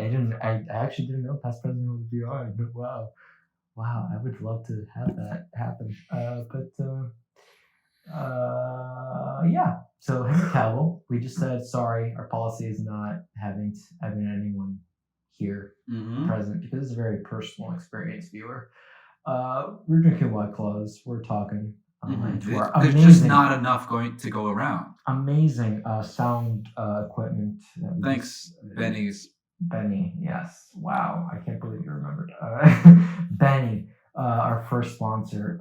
actually didn't know past president would be on. But wow, I would love to have that happen. Yeah. So Henry Cavill, we just said sorry. Our policy is not having anyone here present because it's a very personal experience, viewer. We're drinking White Claws. We're talking. There's just not enough going to go around. Amazing sound equipment. Thanks, Benny, yes. Wow, I can't believe you remembered. Benny, our first sponsor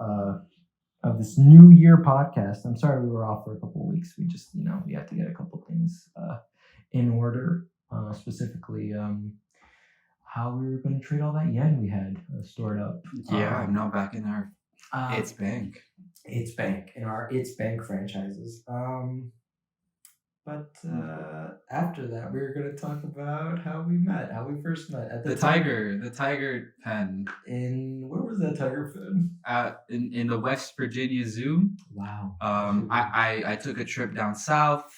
of this New Year podcast. I'm sorry we were off for a couple of weeks. We just, we had to get a couple things in order, specifically how we were going to trade all that yen we had stored up. Yeah, I'm now back in our It's Bank. It's Bank, in our It's Bank franchises. But after that, we were going to talk about how we first met at the Tiger Pen. Where was that Tiger Pen? In the West Virginia Zoo. Wow. I took a trip down south.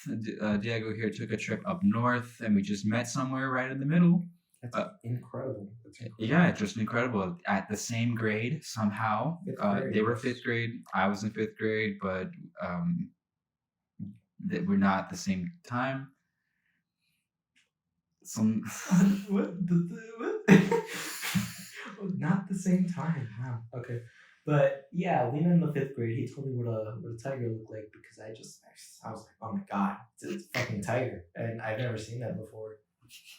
Diego here took a trip up north, and we just met somewhere right in the middle. That's incredible. Yeah, just incredible. At the same grade somehow. They were 5th grade. I was in 5th grade, but that we're not at the same time. What? Not the same time. Wow. Okay. But yeah, we met in the 5th grade. He told me what a tiger looked like because I was like, oh my god, it's a fucking tiger, and I've never seen that before.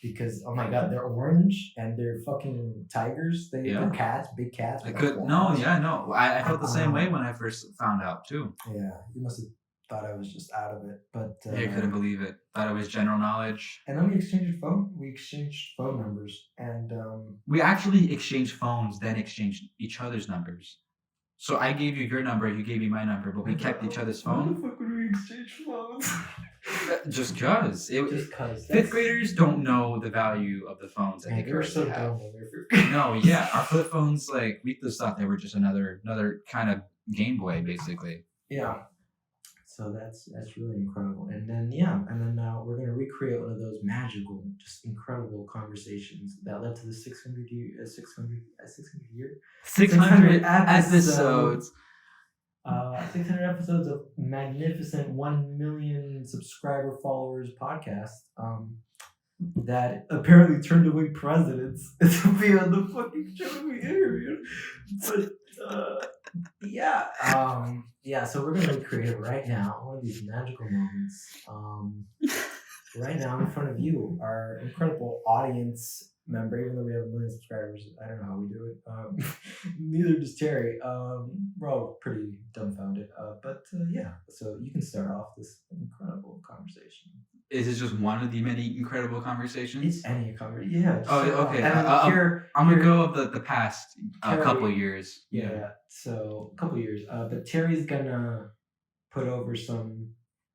Because oh my god, they're orange and they're fucking tigers. They're cats, big cats. I felt the same way when I first found out too. Yeah, you must have thought I was just out of it, but I couldn't believe it. Thought it was general knowledge. And then we exchanged phone numbers, and we actually exchanged phones, then exchanged each other's numbers. So I gave you your number, you gave me my number, but we kept each other's phone. Why the fuck would we exchange phones? Just cause. 5th graders don't know the value of the phones that they were so dumb when we were No, yeah, our flip phones, we just thought they were just another kind of Game Boy, basically. Yeah. So that's really incredible. And then we're gonna recreate one of those magical, just incredible incredible conversations that led to the 600 year, 600 episodes. 600 episodes of magnificent 1 million subscriber followers podcast that apparently turned away presidents to be on the fucking show we interviewed. But yeah, so we're gonna recreate it right now, one of these magical moments. Right now in front of you, our incredible audience member, even though we have 1 million subscribers, I don't know how we do it. Neither does Terry. We're all pretty dumbfounded. But yeah, so you can start off this incredible conversation. Is it just one of the many incredible conversations? It's any conversation. Yeah. Oh, okay. Here, I'm gonna go of the past Terry, couple of years. Yeah. So a couple of years. But Terry's gonna put over some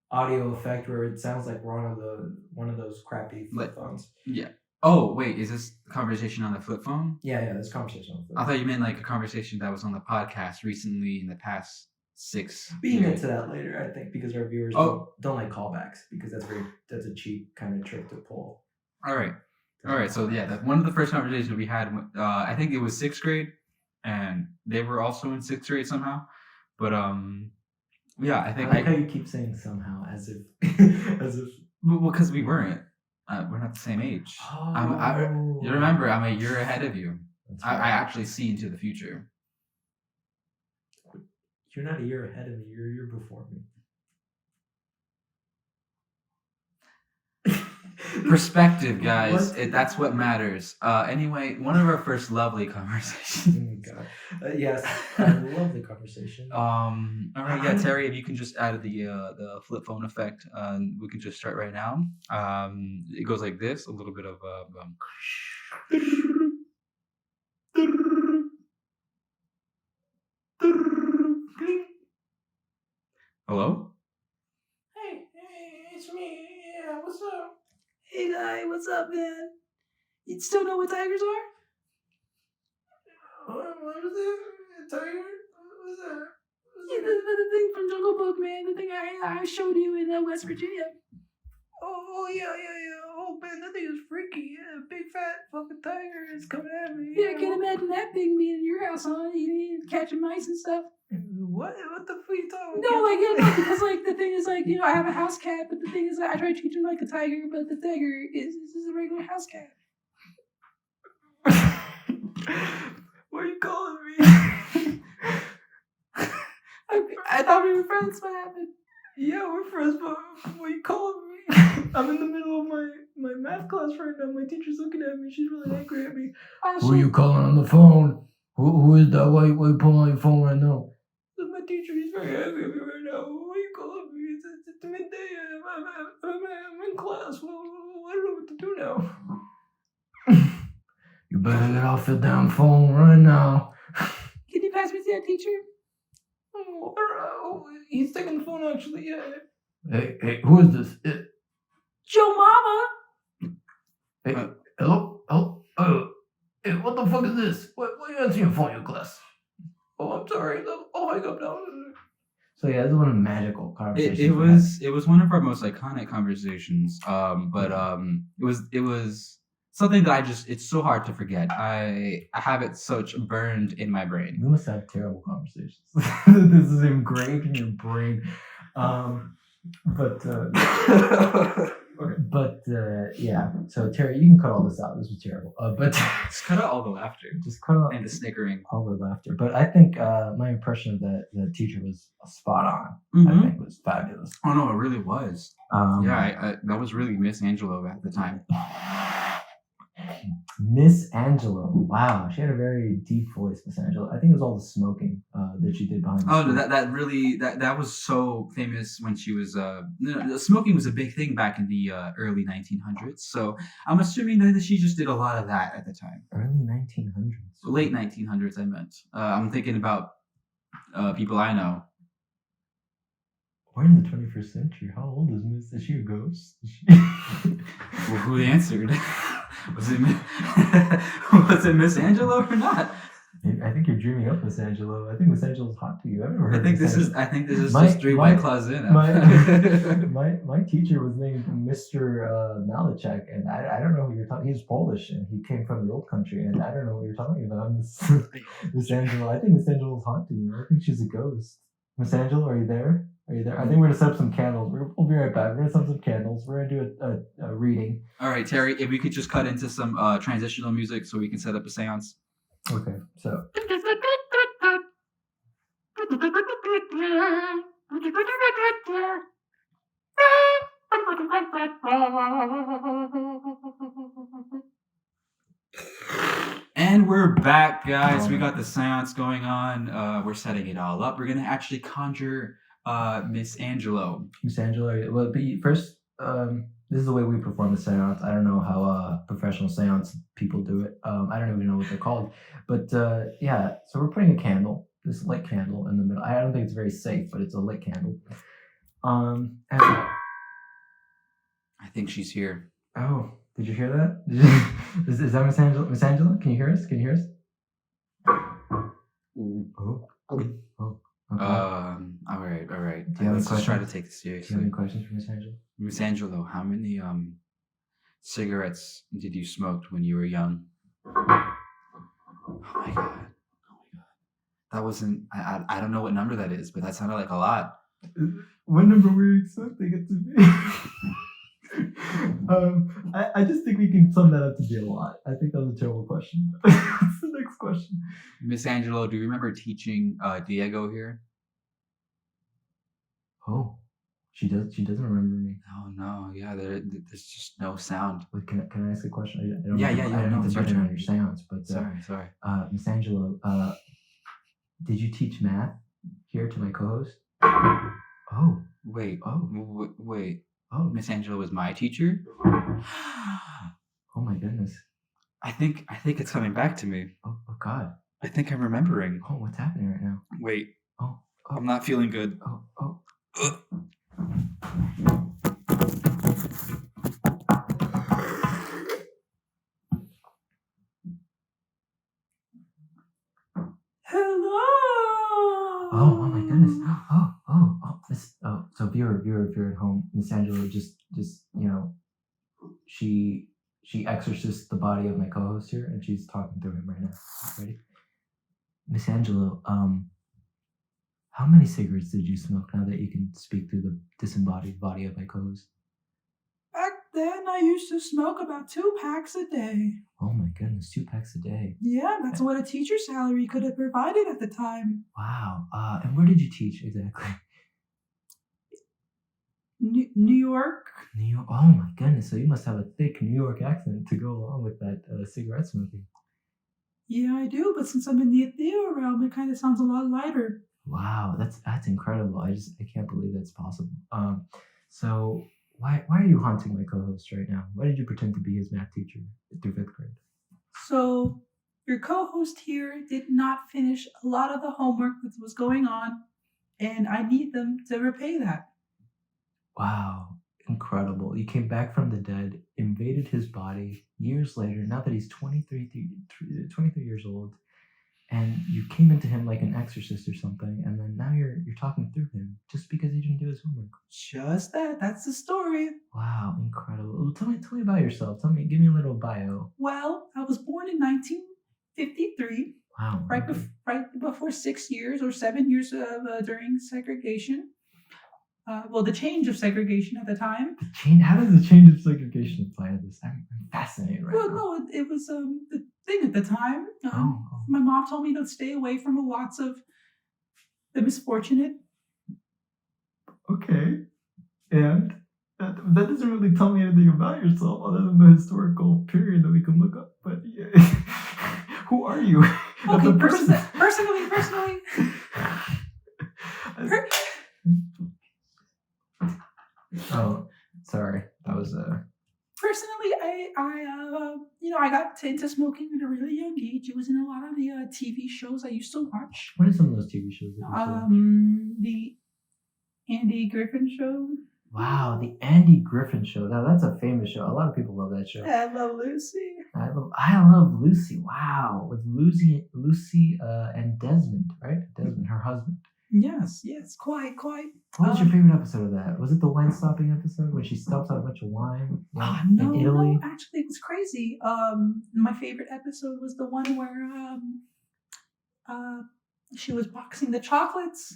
audio effect where it sounds like we're on one of those crappy flip phones. Yeah. Oh wait, is this conversation on the flip phone? Yeah, this conversation on the flip phone. I thought you meant like a conversation that was on the podcast recently in the past 6 We can years. get to that later, I think, because our viewers don't like callbacks, because that's a cheap kind of trick to pull. All right. So yeah, one of the first conversations we had, I think it was 6th grade, and they were also in 6th grade somehow. But yeah, I think I like how you keep saying somehow as if well, because we weren't. We're not the same age. Oh. You remember, I'm a year ahead of you. Right. I actually see into the future. You're not a year ahead of me. You're a year before me. Perspective, guys. That's what matters. Anyway, one of our first lovely conversations. Oh my god. Yes, a lovely conversation. All right, yeah, Terry, if you can just add the flip phone effect, we can just start right now. It goes like this, a little bit of Hello? Hey, it's me. Yeah, what's up? Hey guy, what's up, man? You still know what tigers are? What was it? A tiger? What was that? Yeah, the thing from Jungle Book, man. The thing I showed you in West Virginia. Oh yeah. Oh man, that thing is freaky. Yeah, big fat fucking tiger is coming at me. Yeah, I can't imagine that thing being in your house, huh? You catching mice and stuff. What the fuck are you talking No, like, yeah, no, because, like, the thing is, like, you know, I have a house cat, but the thing is, I try to treat him like a tiger, but the tiger is a regular house cat. What are you calling me? I thought we were friends. What happened? Yeah, we're friends, but what are you calling me? I'm in the middle of my math class right now. My teacher's looking at me. She's really angry at me. Who are you calling on the phone? Who is that? Why are you pulling on your phone right now? My teacher is very angry at me right now. Why are you calling me? It's midday. I'm in class. Well, I don't know what to do now. You better get off your damn phone right now. Can you pass me to that teacher? Oh, he's taking the phone actually. Yeah. Hey, who is this? Joe Mama. Hey, hello? Hey, what the fuck is this? Why are you answering your phone in your class? Oh, I'm sorry. I'll hang up now. So yeah, this is one of the magical conversations. It was one of our most iconic conversations. But it was something that it's so hard to forget. I have it such burned in my brain. We must have terrible conversations. This is engraved in your brain. Yeah. So Terry, you can cut all this out. This was terrible. But just cut out all the laughter. Just cut out and the snickering. All the laughter. But I think my impression of the teacher was spot on. Mm-hmm. I think it was fabulous. Oh no, it really was. I that was really Miss Angelo at the time. Miss Angelo. Wow, she had a very deep voice, Miss Angelo. I think it was all the smoking that she did behind the school. That was so famous when she was smoking was a big thing back in the early 1900s. So I'm assuming that she just did a lot of that at the time. Early 1900s. Late 1900s, I meant. I'm thinking about people I know. We're in the 21st century. How old is Miss? Is she a ghost? Well, who answered? Was it Miss Angelo or not? I think you're dreaming up, Miss Angelo. I think Miss Angelo's hot to you. I've never I heard think of this Miss is. I think this is My- just three my- white claws in. my teacher was named Mr. Malachek, and I don't know who you're talking. He's Polish, and he came from the old country, and I don't know what you're talking about, Miss Angelo. I think Miss Angelo's haunting you. I think she's a ghost. Miss Angelo, are you there? Are you there? I think we're gonna set up some candles. We'll be right back. We're gonna set up some candles. We're gonna do a reading. All right, Terry. If we could just cut into some transitional music so we can set up a séance. Okay, so. And we're back, guys. We got the seance going on. We're setting it all up. We're gonna actually conjure Miss Angelo. Miss Angelo, well, but first, this is the way we perform the seance. I don't know how professional seance people do it. I don't even know what they're called. But yeah, so we're putting a candle, this lit candle in the middle. I don't think it's very safe, but it's a lit candle. And I think she's here. Oh, did you hear that? Is that Miss Angela? Miss Angela, can you hear us? Can you hear us? Oh. Okay. All right. Do you have Let's any just try to questions? take this Do you have seriously. any questions for Miss Angela? Miss Angelo, how many cigarettes did you smoke when you were young? Oh my god. That wasn't. I don't know what number that is, but that sounded like a lot. What number were you expecting it to be? I just think we can sum that up to be a lot. I think that was a terrible question. What's the next question? Miss Angelo, do you remember teaching Diego here? Oh, she does. She doesn't remember me. No. Yeah, there's just no sound. Wait, can I ask a question? I don't Yeah. I don't No, need it's to your button turn. on your seance, but Sorry. Miss Angelo, did you teach math here to my co-host? Oh, Wait. Oh. Wait. oh, Miss Angelo was my teacher. oh my goodness. I think it's coming back to me. Oh God. I think I'm remembering. Oh, what's happening right now? Wait. Oh. I'm not feeling good. Oh. Hello. Oh my goodness. So viewer, if you're at home, Miss Angela just she exorcised the body of my co-host here, and she's talking through him right now. Ready? Miss Angelo, how many cigarettes did you smoke now that you can speak through the disembodied body of my co-host? Back then, I used to smoke about 2 packs a day. Oh my goodness, 2 packs a day. Yeah, that's what a teacher's salary could have provided at the time. Wow. And where did you teach exactly? New York. New York. Oh my goodness. So you must have a thick New York accent to go along with that cigarette smoking. Yeah, I do, but since I'm in the Theo realm, it kind of sounds a lot lighter. Wow, that's incredible. I can't believe that's possible. So why are you haunting my co-host right now? Why did you pretend to be his math teacher through 5th grade? So your co-host here did not finish a lot of the homework that was going on, and I need them to repay that. Wow, incredible. You came back from the dead, invaded his body years later, now that he's 23 years old, and you came into him like an exorcist or something, and then now you're talking through him just because he didn't do his homework. Just that's the story. Wow, incredible. Well, tell me about yourself. Give me a little bio. Well, I was born in 1953. Wow. Right before 6 years or 7 years during segregation. The change of segregation at the time. How does the change of segregation apply to this? I'm fascinated right now. Well, no, it was the thing at the time. My mom told me to stay away from lots of the misfortunate. Okay. And that doesn't really tell me anything about yourself other than the historical period that we can look up. But yeah. Who are you? Okay, personally. Oh, sorry. That was Personally, I got into smoking at a really young age. It was in a lot of the TV shows I used to watch. What are some of those TV shows that you watch? The Andy Griffin Show. Wow, the Andy Griffin Show. Now that's a famous show. A lot of people love that show. I Love Lucy. I love Lucy. Wow, with Lucy, and Desmond, right? Desmond, her husband. Yes, quite. What was your favorite episode of that? Was it the wine stopping episode when she stops out a bunch of wine? No, in Italy. no, actually, it was crazy. My favorite episode was the one where she was boxing the chocolates.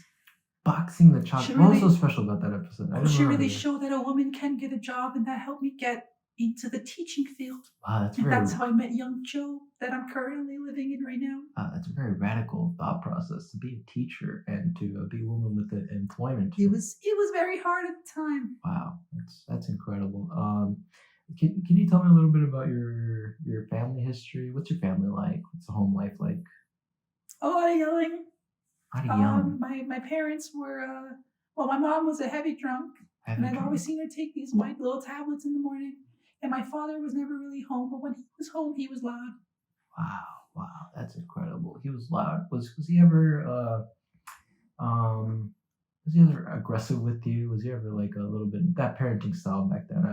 Boxing the chocolate. What was so special about that episode? She really showed that a woman can get a job, and that helped me get into the teaching field. Wow, that's how I met young Joe that I'm currently living in right now. That's a very radical thought process to be a teacher and to be a woman with the employment. It was very hard at the time. Wow, that's incredible. Can you tell me a little bit about your family history? What's your family like? What's the home life like? A lot of yelling. My parents were my mom was a heavy drunk, and I've always seen her take these white little tablets in the morning. And my father was never really home, but when he was home, he was loud. Wow, that's incredible. He was loud. Was he ever aggressive with you? Was he ever like a little bit that parenting style back then?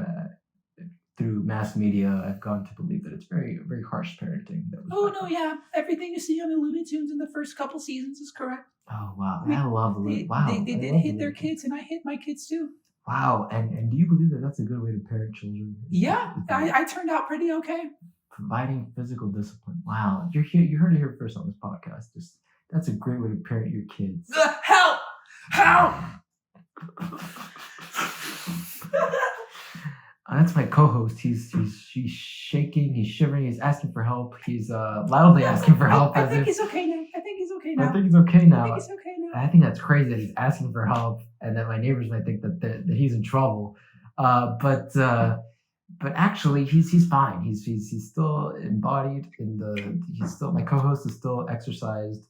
Through mass media, I've gone to believe that it's very, very harsh parenting. Yeah. Everything you see on the Looney Tunes in the first couple seasons is correct. Oh, wow. I love the Looney Tunes. They did hit their kids, and I hit my kids too. Wow. And do you believe that that's a good way to parent children? Yeah, I turned out pretty okay. Providing physical discipline. Wow. You heard it here first on this podcast. That's a great way to parent your kids. Help! That's my co-host. He's shaking. He's shivering. He's asking for help. He's loudly asking for help. I think he's okay now. I think he's okay now. I think that's crazy that he's asking for help, and that my neighbors might think that he's in trouble. But actually, he's fine. He's still embodied in the. He's still my co-host is still exercised.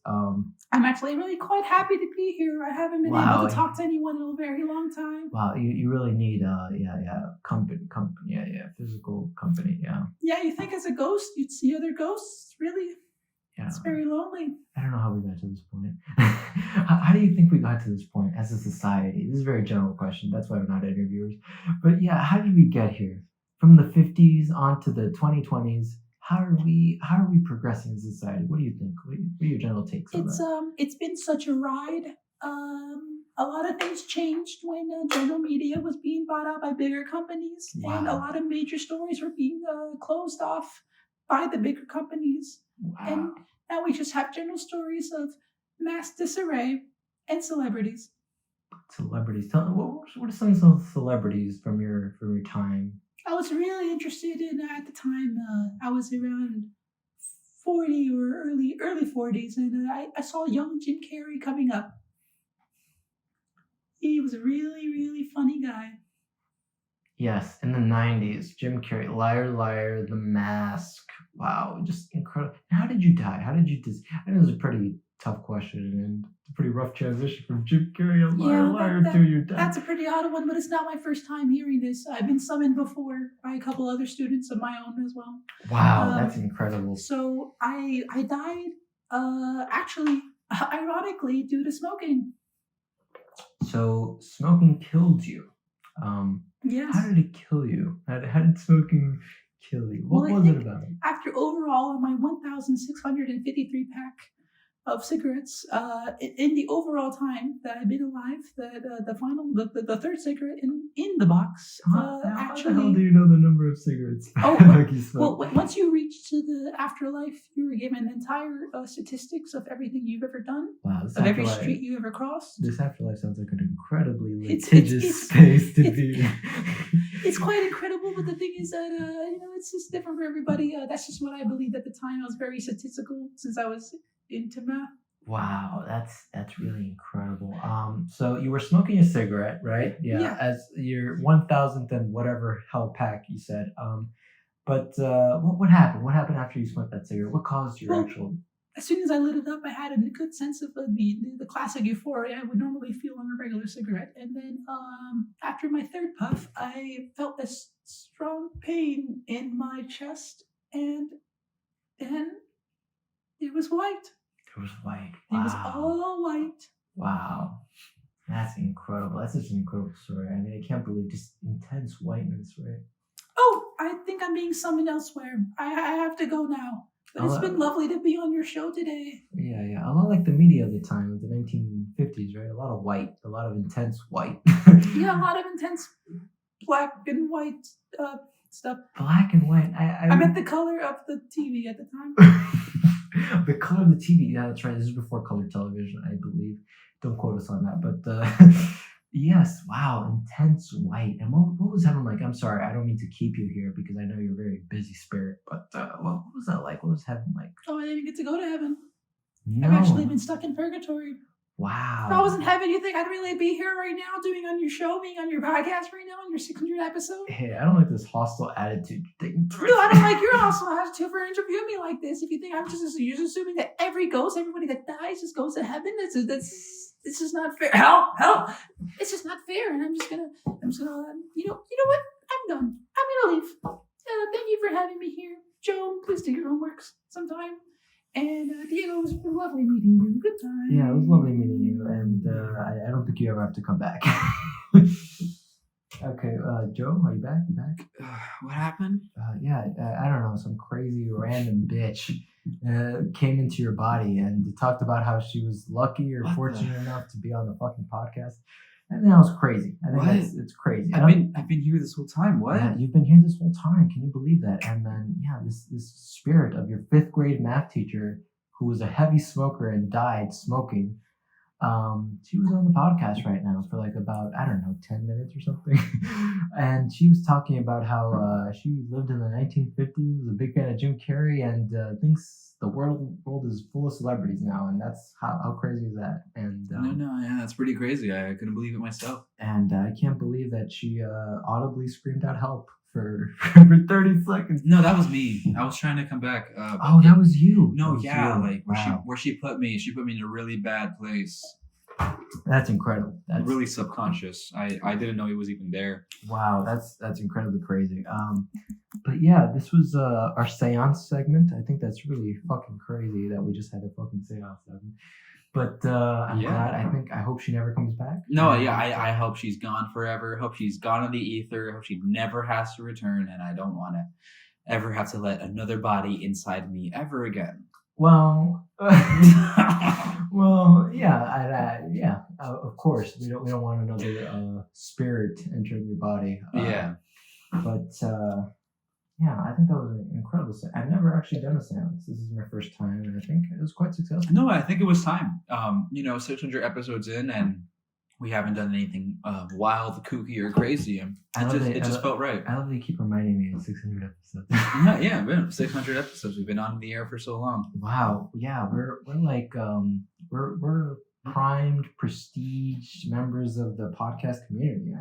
I'm actually really quite happy to be here. I haven't been able to talk to anyone in a very long time. Wow, you really need company, physical company, yeah. Yeah, you think as a ghost you'd see other ghosts? Really? Yeah. It's very lonely. I don't know how we got to this point. How do you think we got to this point as a society? This is a very general question. That's why we're not interviewers. But yeah, how did we get here? From the 50s on to the 2020s, how are we progressing as a society? What do you think? What are your general takes on that? It's been such a ride. A lot of things changed when general media was being bought out by bigger companies, and a lot of major stories were being closed off by the bigger companies. Wow. And now we just have general stories of mass disarray and celebrities. Celebrities. Tell me, what are some of those celebrities from your time? I was really interested in at the time. I was around 40 or early 40s, and I saw young Jim Carrey coming up. He was a really, really funny guy. Yes, in the 90s, Jim Carrey, Liar, Liar, The Mask. Wow, just incredible. How did you die? How did you I know it was a pretty tough question and a pretty rough transition from Jim Carrey and Liar, Liar to your death. That's a pretty odd one, but it's not my first time hearing this. I've been summoned before by a couple other students of my own as well. Wow, that's incredible. So I died, actually, ironically, due to smoking. So smoking killed you. Yes. How did it kill you? How did smoking kill you? What was it about? After overall my 1,653 pack of cigarettes, in the overall time that I've been alive, the third cigarette in the box. Actually, how the hell do you know the number of cigarettes? Once you reach to the afterlife, you were given entire statistics of everything you've ever done, of every street you ever crossed. This afterlife sounds like an incredibly litigious space to be. It's quite incredible, but the thing is that it's just different for everybody. That's just what I believed at the time. I was very statistical since I was into math. Wow, that's really incredible. So you were smoking a cigarette, right? Yeah. As your 1,000th and whatever hell pack you said. But what happened? What happened after you smoked that cigarette? What caused your actual? As soon as I lit it up, I had a good sense of the classic euphoria I would normally feel on a regular cigarette. And then after my third puff, I felt a strong pain in my chest, and then it was white. It was white. Wow. It was all white. Wow. That's incredible. That's such an incredible story. I mean, I can't believe just intense whiteness, right? Oh, I think think I'm being summoned elsewhere. I have to go now. But it's Oh, been lovely to be on your show today. Yeah. A lot like the media of the time, of the 1950s, right? A lot of white, a lot of intense white. Yeah, a lot of intense black and white stuff. Black and white. I meant the color of the TV at the time. The color of the TV. Yeah, that's right. This is before color television, I believe. Don't quote us on that. But yes, wow, intense white. And what was heaven like? I'm sorry, I don't mean to keep you here because I know you're a very busy spirit. But what was that like? What was heaven like? Oh, I didn't get to go to heaven. No. I've actually been stuck in purgatory. Wow. If I was in heaven, you think I'd really be here right now, doing on your show, being on your podcast right now, on your 600th episode? Hey, I don't like this hostile attitude thing. No, I don't like your hostile attitude for interviewing me like this. If you think you're just assuming that every ghost, everybody that dies, just goes to heaven. It's just not fair. Help! It's just not fair. And I'm just gonna, you know what? I'm done. I'm gonna leave. Thank you for having me here, Joe. Please do your homework sometime. And Diego, it was lovely meeting you. Good time. Yeah, it was lovely meeting you, and I don't think you ever have to come back. Okay, Joe, are you back? You back? What happened? I don't know. Some crazy random bitch came into your body and talked about how she was lucky or fortunate enough to be on the fucking podcast. And that was crazy. I think it's crazy. I've been here this whole time. What? Yeah, you've been here this whole time. Can you believe that? And then this spirit of your 5th grade math teacher who was a heavy smoker and died smoking. She was on the podcast right now for like about, I don't know, 10 minutes or something. And she was talking about how she lived in the 1950s, was a big fan of Jim Carrey, and thinks the world is full of celebrities now. And that's how crazy is that? And that's pretty crazy. I couldn't believe it myself. And I can't believe that she audibly screamed out help for 30 seconds. No, that was me. I was trying to come back. That was you. No, was yeah, you. like Wow. where she put me in a really bad place. That's incredible. That's really subconscious. I didn't know he was even there. Wow, that's incredibly crazy. But yeah, this was our seance segment. I think that's really fucking crazy that we just had a fucking seance segment. But I'm glad. I hope she never comes back. No, I hope she's gone forever. Hope she's gone in the ether. Hope she never has to return. And I don't want to ever have to let another body inside me ever again. Well, yeah. Of course, we don't want another spirit entering your body. But I think that was an incredible seance. I've never actually done a seance. This is my first time, and I think it was quite successful. No, I think it was time. 600 episodes in, and we haven't done anything wild, kooky, or crazy. It just felt right. I love that you keep reminding me of 600 episodes. Yeah, 600 episodes. We've been on the air for so long. Wow. Yeah, we're like we're primed, prestige members of the podcast community.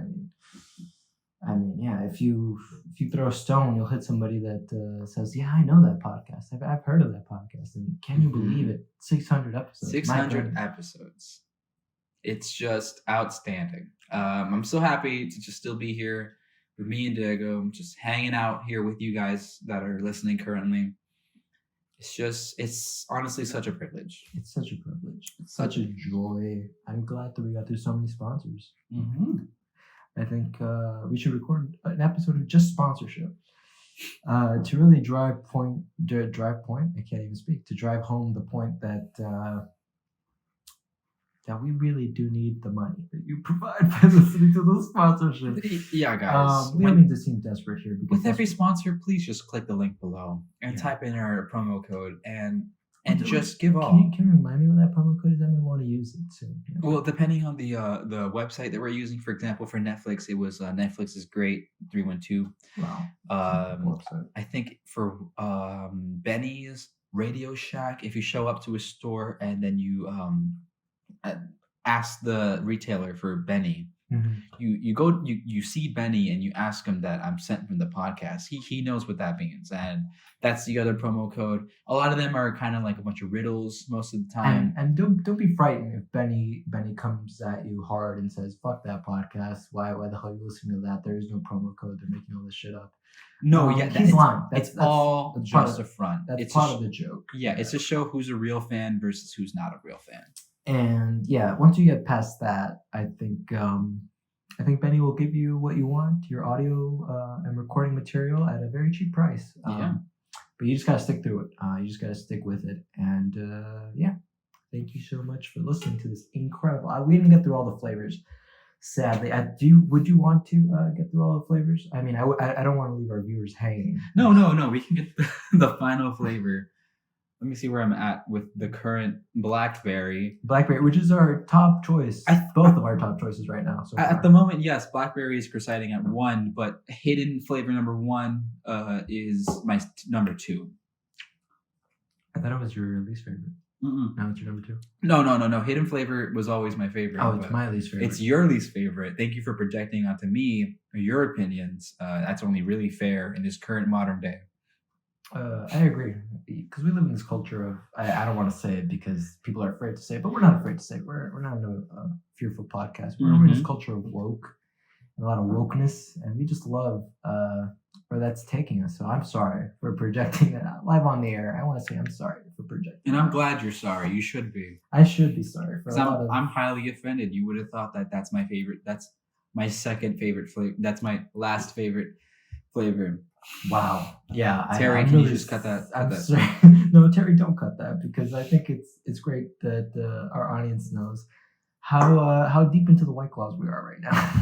I mean, yeah. If you throw a stone, you'll hit somebody that says, "Yeah, I know that podcast. I've heard of that podcast." And can you believe it? 600 episodes. 600 episodes. It's just outstanding. I'm so happy to just still be here with me and Diego. I'm just hanging out here with you guys that are listening currently. It's honestly such a privilege. It's such a privilege. It's such a joy. I'm glad that we got through so many sponsors. Mm-hmm. I think we should record an episode of just sponsorship to really drive home the point that we really do need the money that you provide by listening to the sponsorship. Yeah, guys. We don't need to seem desperate here. With every sponsor, please just click the link below and type in our promo code and just give all. Can you remind me what that promo code is? I'm going to want to use it soon. Yeah. Well, depending on the website that we're using, for example, for Netflix, it was Netflix is great 312. Wow. I think for Benny's Radio Shack, if you show up to a store and then you ask the retailer for Benny, you see Benny and you ask him that I'm sent from the podcast. He knows what that means, and that's the other promo code. A lot of them are kind of like a bunch of riddles most of the time. And don't be frightened if Benny comes at you hard and says, "Fuck that podcast. Why the hell are you listening to that? There is no promo code. They're making all this shit up." No, he's lying. It's all just a front. That's part of the joke. Yeah, it's to show who's a real fan versus who's not a real fan. And yeah, once you get past that, I think I think Benny will give you what you want, your audio and recording material at a very cheap price. Yeah. But you just gotta stick through it. You just gotta stick with it. And yeah, thank you so much for listening to this incredible. We didn't get through all the flavors. Sadly, would you want to get through all the flavors? I mean, I don't want to leave our viewers hanging. No. We can get the final flavor. Let me see where I'm at with the current blackberry. Blackberry, which is our top choice. Both of our top choices right now. So At the moment, yes, blackberry is presiding at 1, but hidden flavor number 1 is my number 2. I thought it was your least favorite. Now it's your number 2. No. Hidden flavor was always my favorite. Oh, it's my least favorite. It's your least favorite. Thank you for projecting onto me your opinions. That's only really fair in this current modern day. I agree, because we live in this culture of I don't want to say it because people are afraid to say it, but we're not afraid to say it. We're not in a fearful podcast. We're in this culture of woke and a lot of wokeness, and we just love where that's taking us. So I'm sorry for projecting it live on the air. I want to say I'm sorry for projecting. And I'm glad you're sorry. You should be. I should be sorry for. I'm highly offended. You would have thought that that's my favorite. That's my second favorite flavor. That's my last favorite flavor. Wow. Yeah. Terry, can you just cut that? I'm sorry. No, Terry, don't cut that, because I think it's great that our audience knows how deep into the White Claws we are right now.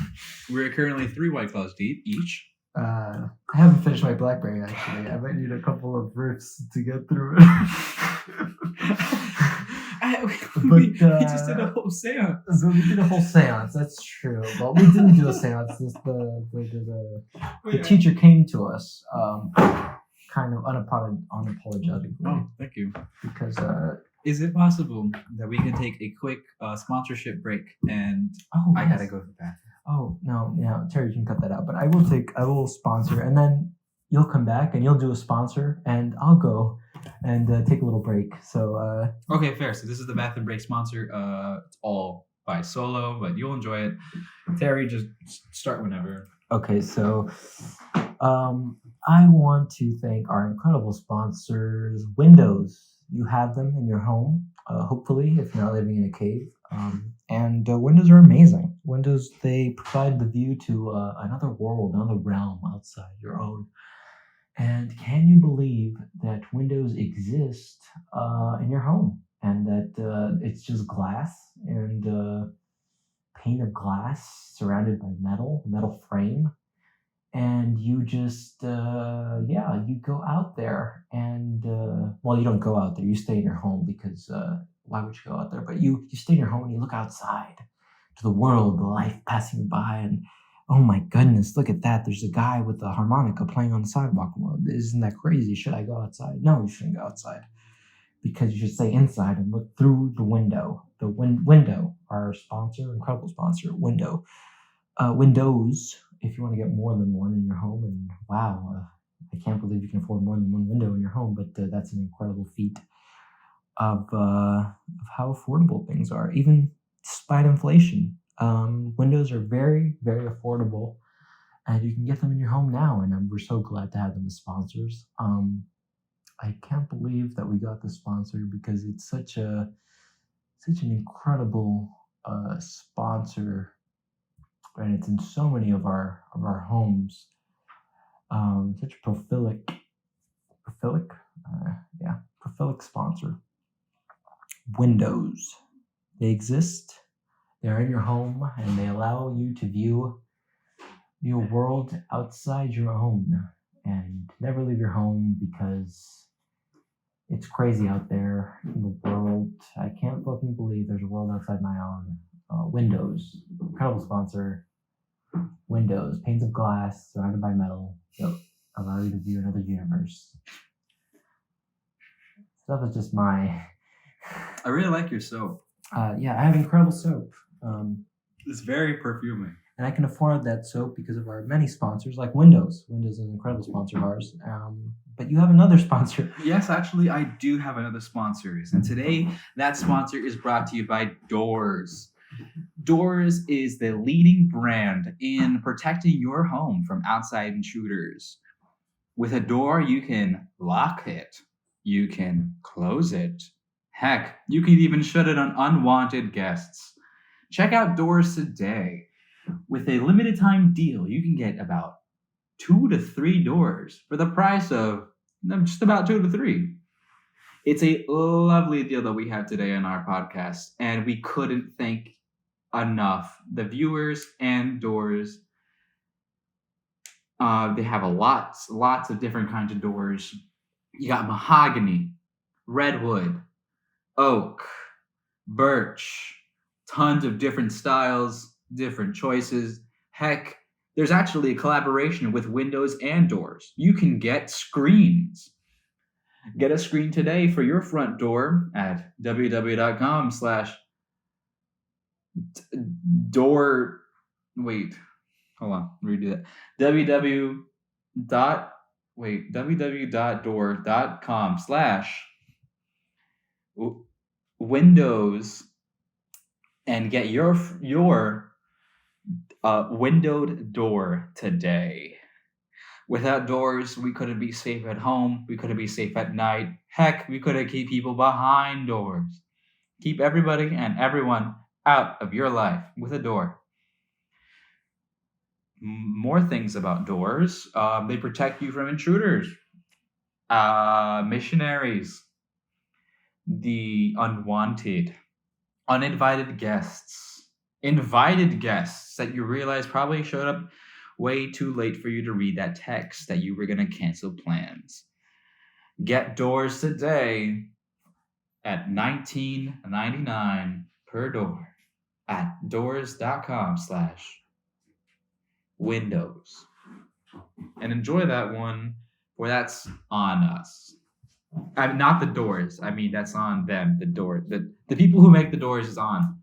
We're currently 3 White Claws deep each. I haven't finished my blackberry, actually. I might need a couple of riffs to get through it. We just did a whole seance. So we did a whole seance, that's true. But we didn't do a seance. The teacher came to us kind of unapologetically. Oh, thank you. Because is it possible that we can take a quick sponsorship break? And I gotta go to the bathroom. Oh no, Terry, you can cut that out. But I will sponsor, and then you'll come back and you'll do a sponsor, and I'll go and take a little break. So okay, fair. So this is the bathroom break sponsor. It's all by Solo, but you'll enjoy it. Terry, just start whenever. Okay, so I want to thank our incredible sponsors, Windows. You have them in your home, hopefully, if you're not living in a cave. And windows are amazing. Windows, they provide the view to another world, another realm outside your own. And can you believe that windows exist in your home, and that it's just glass and pane of glass surrounded by metal frame, and you just you go out there and you don't go out there, you stay in your home, because why would you go out there? But you stay in your home and you look outside to the world, the life passing you by, and oh my goodness, look at that. There's a guy with a harmonica playing on the sidewalk. Well, isn't that crazy? Should I go outside? No, you shouldn't go outside, because you should stay inside and look through the window. The window, our sponsor, incredible sponsor, Window. Windows, if you want to get more than one in your home. And wow, I can't believe you can afford more than one window in your home, but that's an incredible feat of how affordable things are, even despite inflation. Windows are very, very affordable, and you can get them in your home now, and we're so glad to have them as sponsors. I can't believe that we got this sponsor, because it's such an incredible sponsor, and it's in so many of our homes. Such a prolific sponsor. Windows, they exist. They're in your home, and they allow you to view your world outside your own, and never leave your home, because it's crazy out there in the world. I can't fucking believe there's a world outside my own. Windows, incredible sponsor. Windows, panes of glass surrounded by metal that allow you to view another universe. So that was just my. I really like your soap. I have incredible soap. It's very perfuming. And I can afford that soap because of our many sponsors, like Windows. Windows is an incredible sponsor of ours. But you have another sponsor. Yes, actually, I do have another sponsor. And today, that sponsor is brought to you by Doors. Doors is the leading brand in protecting your home from outside intruders. With a door, you can lock it. You can close it. Heck, you can even shut it on unwanted guests. Check out Doors today. with a limited time deal, you can get about 2 to 3 doors for the price of just about 2 to 3. It's a lovely deal that we have today on our podcast, and we couldn't thank enough the viewers and doors. They have lots of different kinds of doors. You got mahogany, redwood, oak, birch, tons of different styles, different choices. Heck, there's actually a collaboration with windows and doors. You can get screens. Get a screen today for your front door at www.com/door. Wait, hold on. Redo that. www.door.com/windows and get your windowed door today. Without doors, we couldn't be safe at home. We couldn't be safe at night. Heck, we couldn't keep people behind doors. Keep everybody and everyone out of your life with a door. More things about doors. They protect you from intruders, missionaries, the unwanted, uninvited guests, invited guests that you realize probably showed up way too late for you to read that text that you were going to cancel plans. Get doors today at $19.99 per door at doors.com/windows. And enjoy that one, for that's on us. I mean, not the doors. I mean, that's on them. The door. The people who make the doors is on.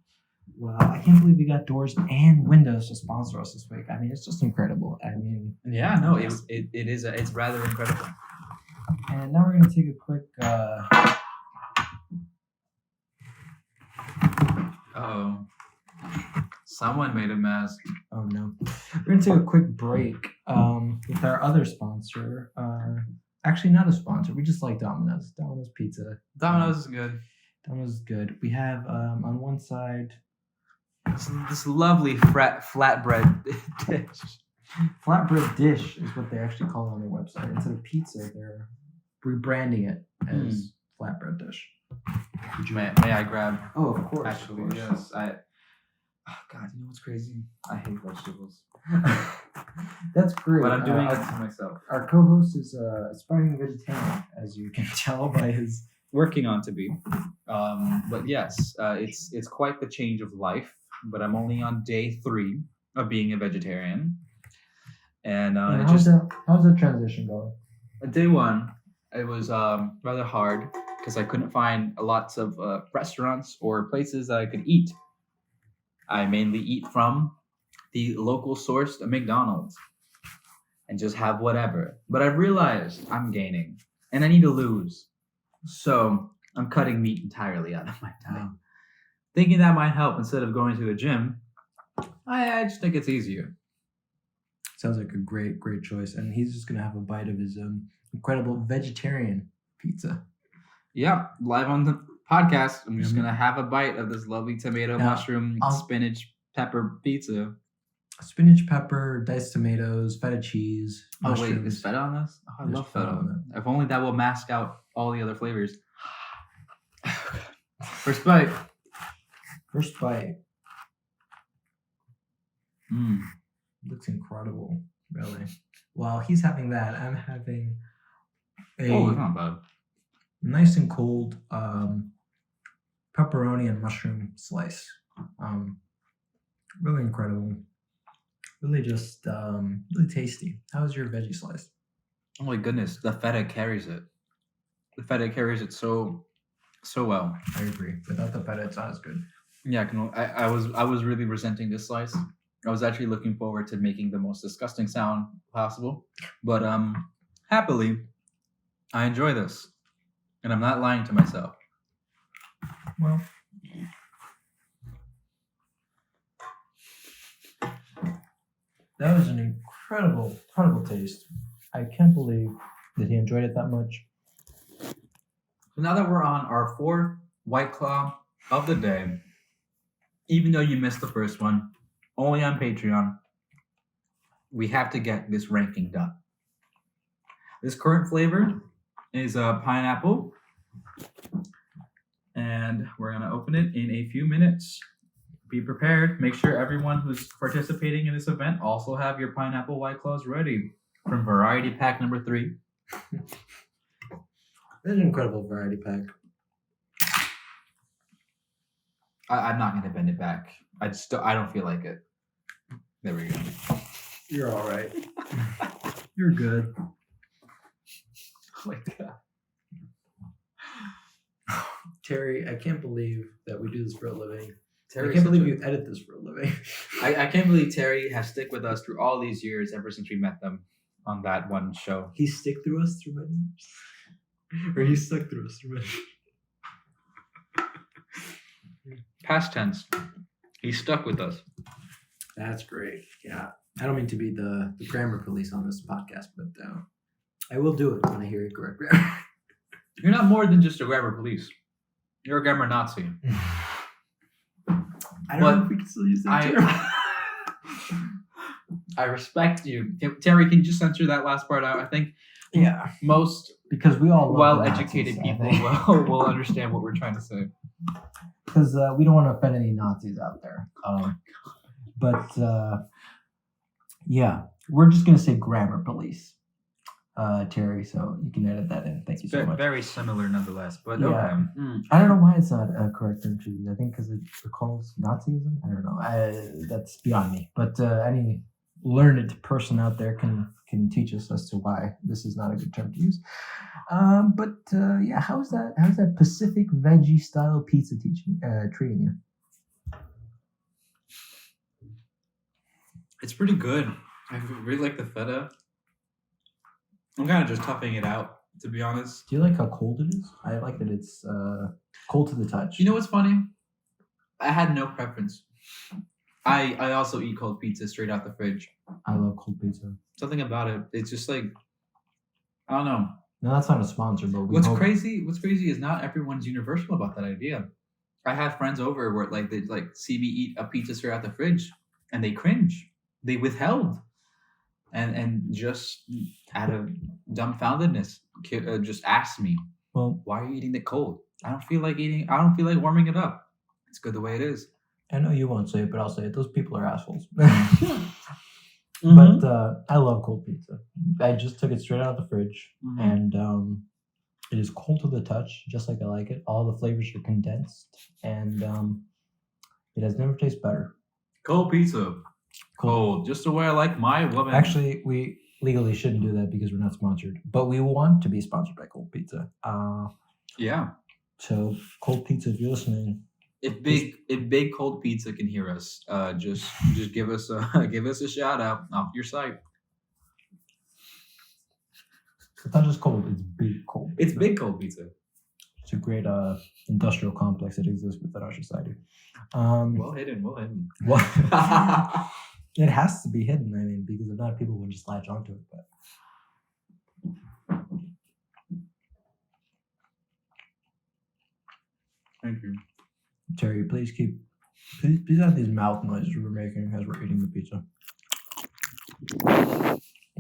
Well, I can't believe we got doors and windows to sponsor us this week. I mean, it's just incredible. I mean, Yeah, no, it is. It's rather incredible. And now we're gonna take a quick. Uh-oh. Someone made a mess. Oh no, we're gonna take a quick break with our other sponsor. Actually, not a sponsor. We just like Domino's. Domino's Pizza. Domino's is good. Domino's is good. We have on one side This lovely flatbread dish. flatbread dish is what they actually call it on their website. Instead of pizza, they're rebranding it as flatbread dish. May I grab? Oh, of course. Actually, of course. yes. Oh God, you know what's crazy? I hate vegetables. That's great. But I'm doing it to myself. Our co-host is aspiring vegetarian, as you can tell by his. Working on to be. But yes, it's quite the change of life. But I'm only on day 3 of being a vegetarian, and how's the transition going? Day 1, it was rather hard because I couldn't find lots of restaurants or places that I could eat. I mainly eat from the local sourced McDonald's and just have whatever. But I realized I'm gaining and I need to lose. So I'm cutting meat entirely out of my diet. Thinking that might help instead of going to the gym. I just think it's easier. Sounds like a great choice. And he's just going to have a bite of his incredible vegetarian pizza. Yeah, live on the podcast. I'm just going to have a bite of this lovely tomato, mushroom, spinach, pepper pizza. Spinach, pepper, diced tomatoes, feta cheese. Oh, wait, is feta on this? Oh, I love feta on it. If only that will mask out all the other flavors. First bite. First bite. Looks incredible, really. While he's having that, I'm having a that's not bad. Nice and cold pepperoni and mushroom slice. Really incredible. Really just really tasty. How's your veggie slice? Oh my goodness, the feta carries it. The feta carries it so well. I agree. Without the feta, it's not as good. Yeah, I was really resenting this slice. I was actually looking forward to making the most disgusting sound possible, but happily, I enjoy this, and I'm not lying to myself. Well, that was an incredible taste. I can't believe that he enjoyed it that much. So now that we're on our 4th White Claw of the day, even though you missed the first one, only on Patreon, we have to get this ranking done. This current flavor is pineapple, and we're gonna open it in a few minutes. Be prepared. Make sure everyone who's participating in this event also have your pineapple White Claws ready from variety pack number 3. It's an incredible variety pack. I'm not gonna bend it back. I don't feel like it. There we go. You're all right. You're good. Oh my god. Terry, I can't believe that we do this for a living. Terry's I can't believe such a- you edit this for a living. I can't believe Terry has stick with us through all these years ever since we met them on that one show. He stick through us through many years. Or he stuck through us through many years. Past tense. He stuck with us. That's great. Yeah. I don't mean to be the grammar police on this podcast, but I will do it when I hear it correct grammar. You're not more than just a grammar police. You're a grammar Nazi. I don't know if we can still use that term. I respect you. Terry, can you just censor that last part out? I think Yeah. most Because we all love the well-educated Nazis, I people think. will understand what we're trying to say. Because we don't want to offend any Nazis out there. But yeah, we're just going to say grammar police, Terry, so you can edit that in. Thank you so much. Very similar nonetheless, but Yeah. okay. I don't know why it's not a correct term to use. I think because it recalls Nazism. I don't know. That's beyond me. But any learned person out there can teach us as to why this is not a good term to use. But yeah, how's that Pacific veggie style pizza treating you? It's pretty good. I really like the feta. I'm kind of just toughing it out, to be honest. Do you like how cold it is? I like that it's cold to the touch. You know what's funny? I had no preference. I also eat cold pizza straight out the fridge. I love cold pizza. Something about it. It's just like, I don't know. No, that's not a sponsor, but What's crazy is not everyone's universal about that idea. I have friends over where they see me eat a pizza straight out the fridge and they cringe. They withheld. And just out of dumbfoundedness, just asked me, Well, why are you eating it cold? I don't feel like warming it up. It's good the way it is. I know you won't say it, but I'll say it. Those people are assholes. Mm-hmm. But I love cold pizza. I just took it straight out of the fridge, and it is cold to the touch, just like I like it. All the flavors are condensed, and it has never tasted better. Cold pizza. Cold. Just the way I like my woman. Actually, we legally shouldn't do that because we're not sponsored, but we want to be sponsored by Cold Pizza. Yeah. So Cold Pizza, if you're listening, If big cold pizza can hear us, just give us a shout out off your site. it's not just cold; it's big cold. It's Pizza. big cold pizza. It's a great industrial complex that exists within our society. Well hidden. What? It has to be hidden. I mean, because if not, people would just latch onto it. But Thank you. Terry, please have these mouth noises we're making as we're eating the pizza.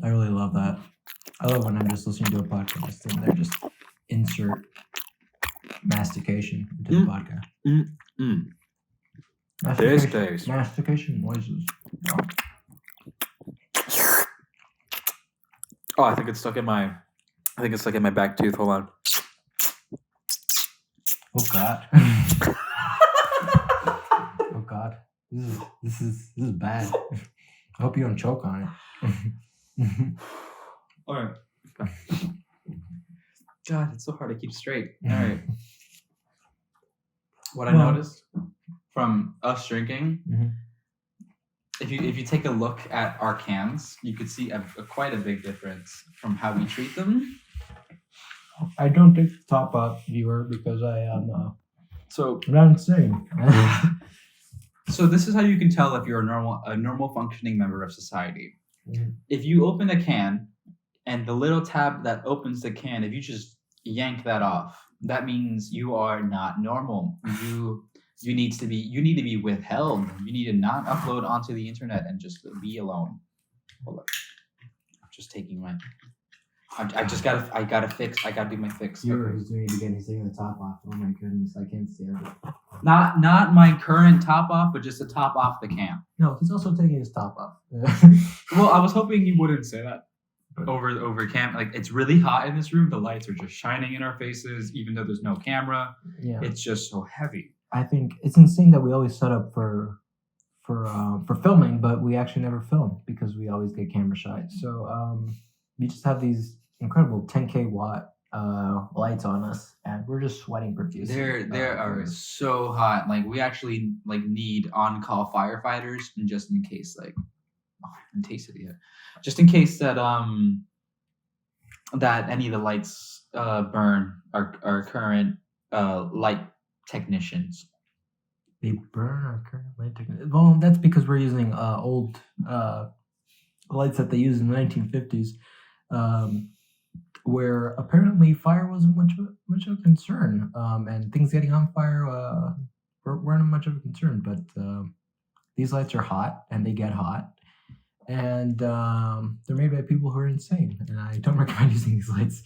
I really love that. I love when I'm just listening to a podcast and they just insert mastication into the podcast. Taste. Mastication noises. Oh, I think it's stuck in my back tooth. Hold on. Oh God. Oh God. This is bad. I hope you don't choke on it. All right. God, it's so hard to keep straight. All right. What I Well- noticed from us drinking, Mhm. if you take a look at our cans, you could see quite a big difference from how we treat them. I don't take the top up, viewer, because I am So I'm not insane. So this is how you can tell if you're a normal functioning member of society. Mhm. If you open a can and the little tab that opens the can, if you just yank that off, that means you are not normal. You need to be withheld. You need to not upload onto the internet and just be alone. Hold up. I'm just taking my. I gotta do my fix. Viewers doing it again. He's taking the top off. Oh my goodness, I can't stand it. Not my current top off, but just the top off the cam. No, he's also taking his top off. Well, I was hoping you wouldn't say that. Over cam, like it's really hot in this room. The lights are just shining in our faces, even though there's no camera. Yeah, It's just so heavy. I think it's insane that we always set up for filming, but we actually never film because we always get camera shy. So we just have these incredible 10K watt lights on us, and we're just sweating profusely. They are so hot. Like we actually need on-call firefighters, and just in case, like, oh, I haven't tasted it yet. Just in case that that any of the lights burn our current light technicians. They burn our current light technology. Well, that's because we're using old lights that they used in the 1950s, where apparently fire wasn't much of a concern, and things getting on fire weren't much of a concern. But these lights are hot, and they get hot, and they're made by people who are insane, and I don't recommend using these lights.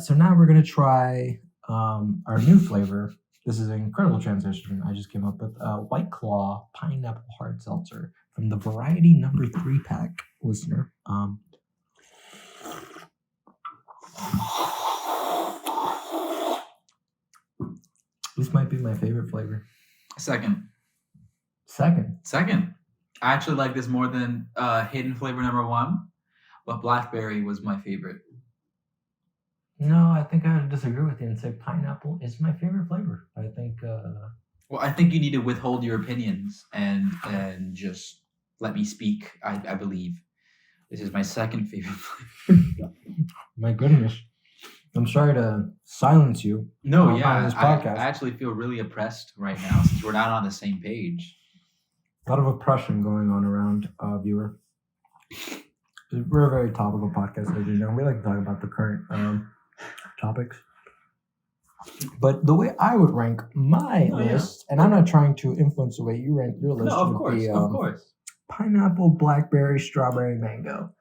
So now we're gonna try our new flavor. This is an incredible transition I just came up with. White Claw Pineapple Hard Seltzer from the Variety Number 3 pack, listener. This might be my favorite flavor. Second. I actually like this more than hidden flavor number 1, but blackberry was my favorite. No, I think I would disagree with you and say pineapple is my favorite flavor. I think. Well, I think you need to withhold your opinions and just let me speak. I believe this is my second favorite flavor. My goodness, I'm sorry to silence you. No, on yeah, this I podcast. actually feel really oppressed right now since we're not on the same page. A lot of oppression going on around, viewer. We're a very topical podcast, as you know. We like to talk about the current topics. But the way I would rank my list, and I'm not trying to influence the way you rank your list, No, of would be course. pineapple, blackberry, strawberry, mango,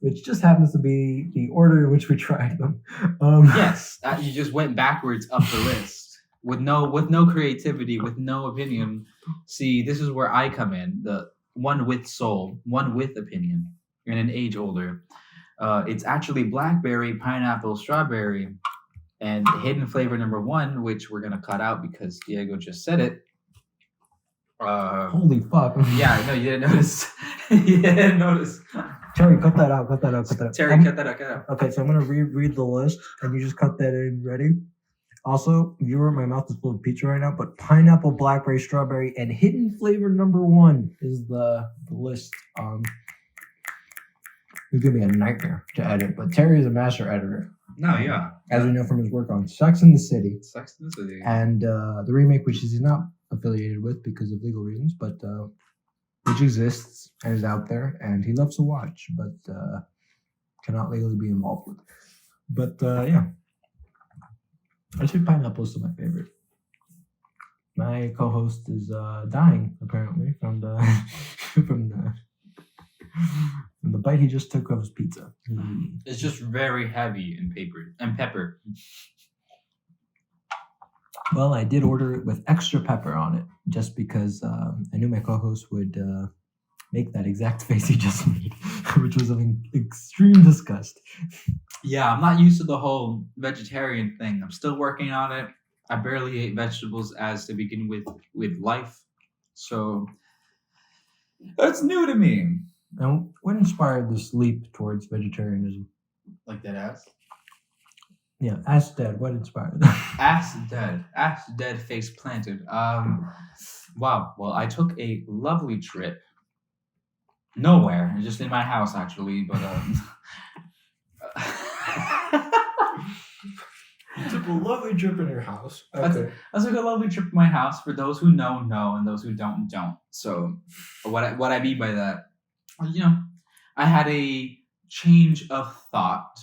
which just happens to be the order in which we tried them. Yes, you just went backwards up the list with no creativity, with no opinion. See, this is where I come in, the one with soul, one with opinion, and an age older. It's actually blackberry, pineapple, strawberry, and hidden flavor number 1, which we're gonna cut out because Diego just said it. Holy fuck. Yeah, no, you didn't notice. You didn't notice. Terry, cut that out. Terry, cut that out. Okay, so I'm going to reread the list, and you just cut that in. Ready? Also, viewer, my mouth is full of pizza right now, but pineapple, blackberry, strawberry, and hidden flavor number 1 is the list. It's going to be a nightmare to edit, but Terry is a master editor. No, yeah. As we know from his work on Sex and the City. Sex and the City. And the remake, which he's not affiliated with because of legal reasons, but which exists and is out there, and he loves to watch, but cannot legally be involved with. But yeah, I think pineapple is still my favorite. My co-host is dying apparently from the from the bite he just took of his pizza. It's just very heavy in pepper. Well, I did order it with extra pepper on it, just because I knew my co-host would make that exact face he just made, which was of extreme disgust. Yeah, I'm not used to the whole vegetarian thing. I'm still working on it. I barely ate vegetables as to begin with life, so that's new to me. And what inspired this leap towards vegetarianism? Like that ass? Yeah, ass dead. What inspired that? Ass dead, face planted. Wow. Well, I took a lovely trip. Nowhere, just in my house actually, but You took a lovely trip in your house. Okay. I took a lovely trip in my house. For those who know, and those who don't. So, what I mean by that, I had a change of thought.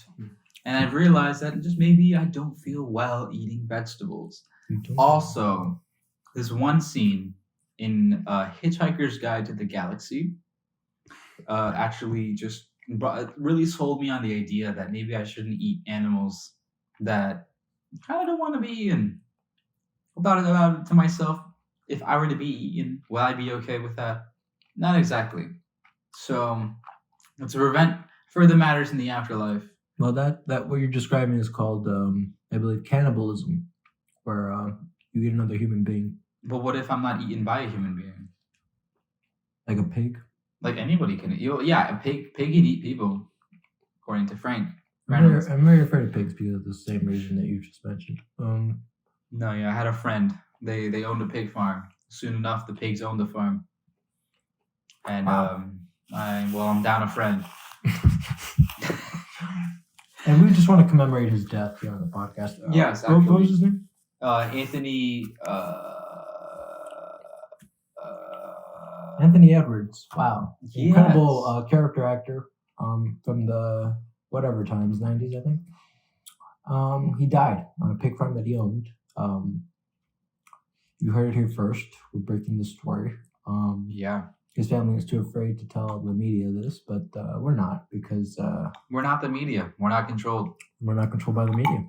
And I've realized that just maybe I don't feel well eating vegetables. Also, this one scene in Hitchhiker's Guide to the Galaxy actually just really sold me on the idea that maybe I shouldn't eat animals that I kind of don't want to be eaten. Thought about it to myself. If I were to be eaten, will I be okay with that? Not exactly. So, to prevent further matters in the afterlife. Well, that what you're describing is called, I believe, cannibalism, where you eat another human being, But what if I'm not eaten by a human being? like a pig. Like anybody can eat. Yeah, a pig can eat people, according to Frank. I'm very afraid of pigs because of the same reason that you just mentioned. No, yeah, I had a friend. They owned a pig farm. Soon enough, the pigs owned the farm. And Wow. I'm down a friend. And we just want to commemorate his death here on the podcast. Yes, what was his name? Anthony. Anthony Edwards. Wow, Yes. incredible character actor. From the whatever times, 90s, I think. He died on a pig farm that he owned. You heard it here first. We're breaking the story. Yeah, His family is too afraid to tell the media this, but we're not, because we're not the media. We're not controlled. we're not controlled by the media.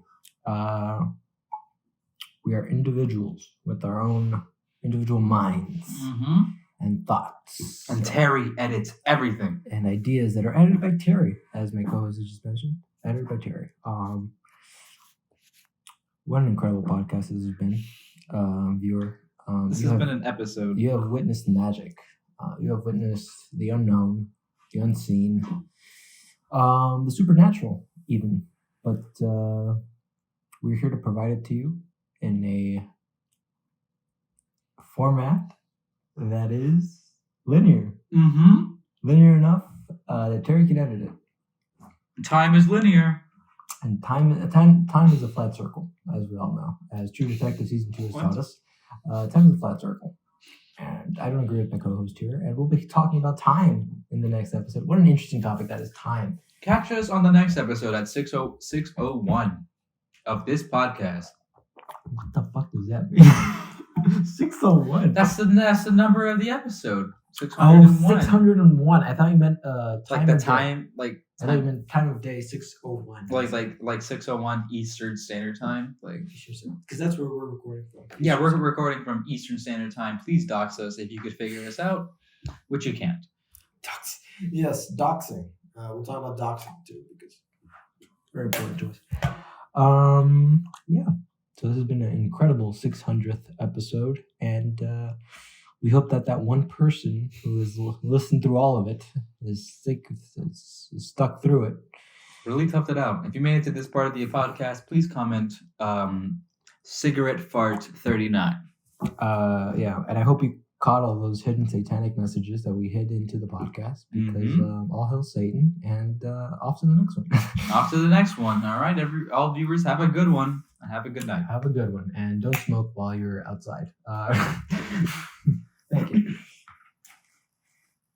We are individuals with our own individual minds Mm-hmm. and thoughts And Terry edits everything. and ideas that are edited by Terry, as my co-host has just mentioned. Edited by Terry. What an incredible podcast this has been, viewer. This you has have- been an episode. You have witnessed magic. You have witnessed the unknown, the unseen, the supernatural, even. But we're here to provide it to you in a format that is linear. Mm-hmm. Linear enough that Terry can edit it. Time is linear. And time is a flat circle, as we all know. As True Detective Season 2 has What? taught us. Time is a flat circle. And I don't agree with my co-host here. And we'll be talking about time in the next episode. What an interesting topic that is, time. Catch us on the next episode at 601 of this podcast. What the fuck does that mean? 601. That's the number of the episode. Oh, 601. 601. I thought you meant time Like the of day. time, I thought you meant time of day 601. like 601 Eastern Standard Time. Like, because that's where we're recording from. yeah, we're recording from Eastern Standard Time. Please dox us if you could figure us out, which you can't. Yes, doxing. We'll talk about doxing too, because it's very important to us. Yeah. So this has been an incredible 600th episode, and we hope that one person who has listened through all of it is stuck through it. Really toughed it out. If you made it to this part of the podcast, please comment cigarette fart 39. Yeah, and I hope you caught all those hidden satanic messages that we hid into the podcast, because all hail Satan, and off to the next one. Off to the next one. All right, all viewers, have a good one and have a good night. Have a good one, and don't smoke while you're outside. Thank you.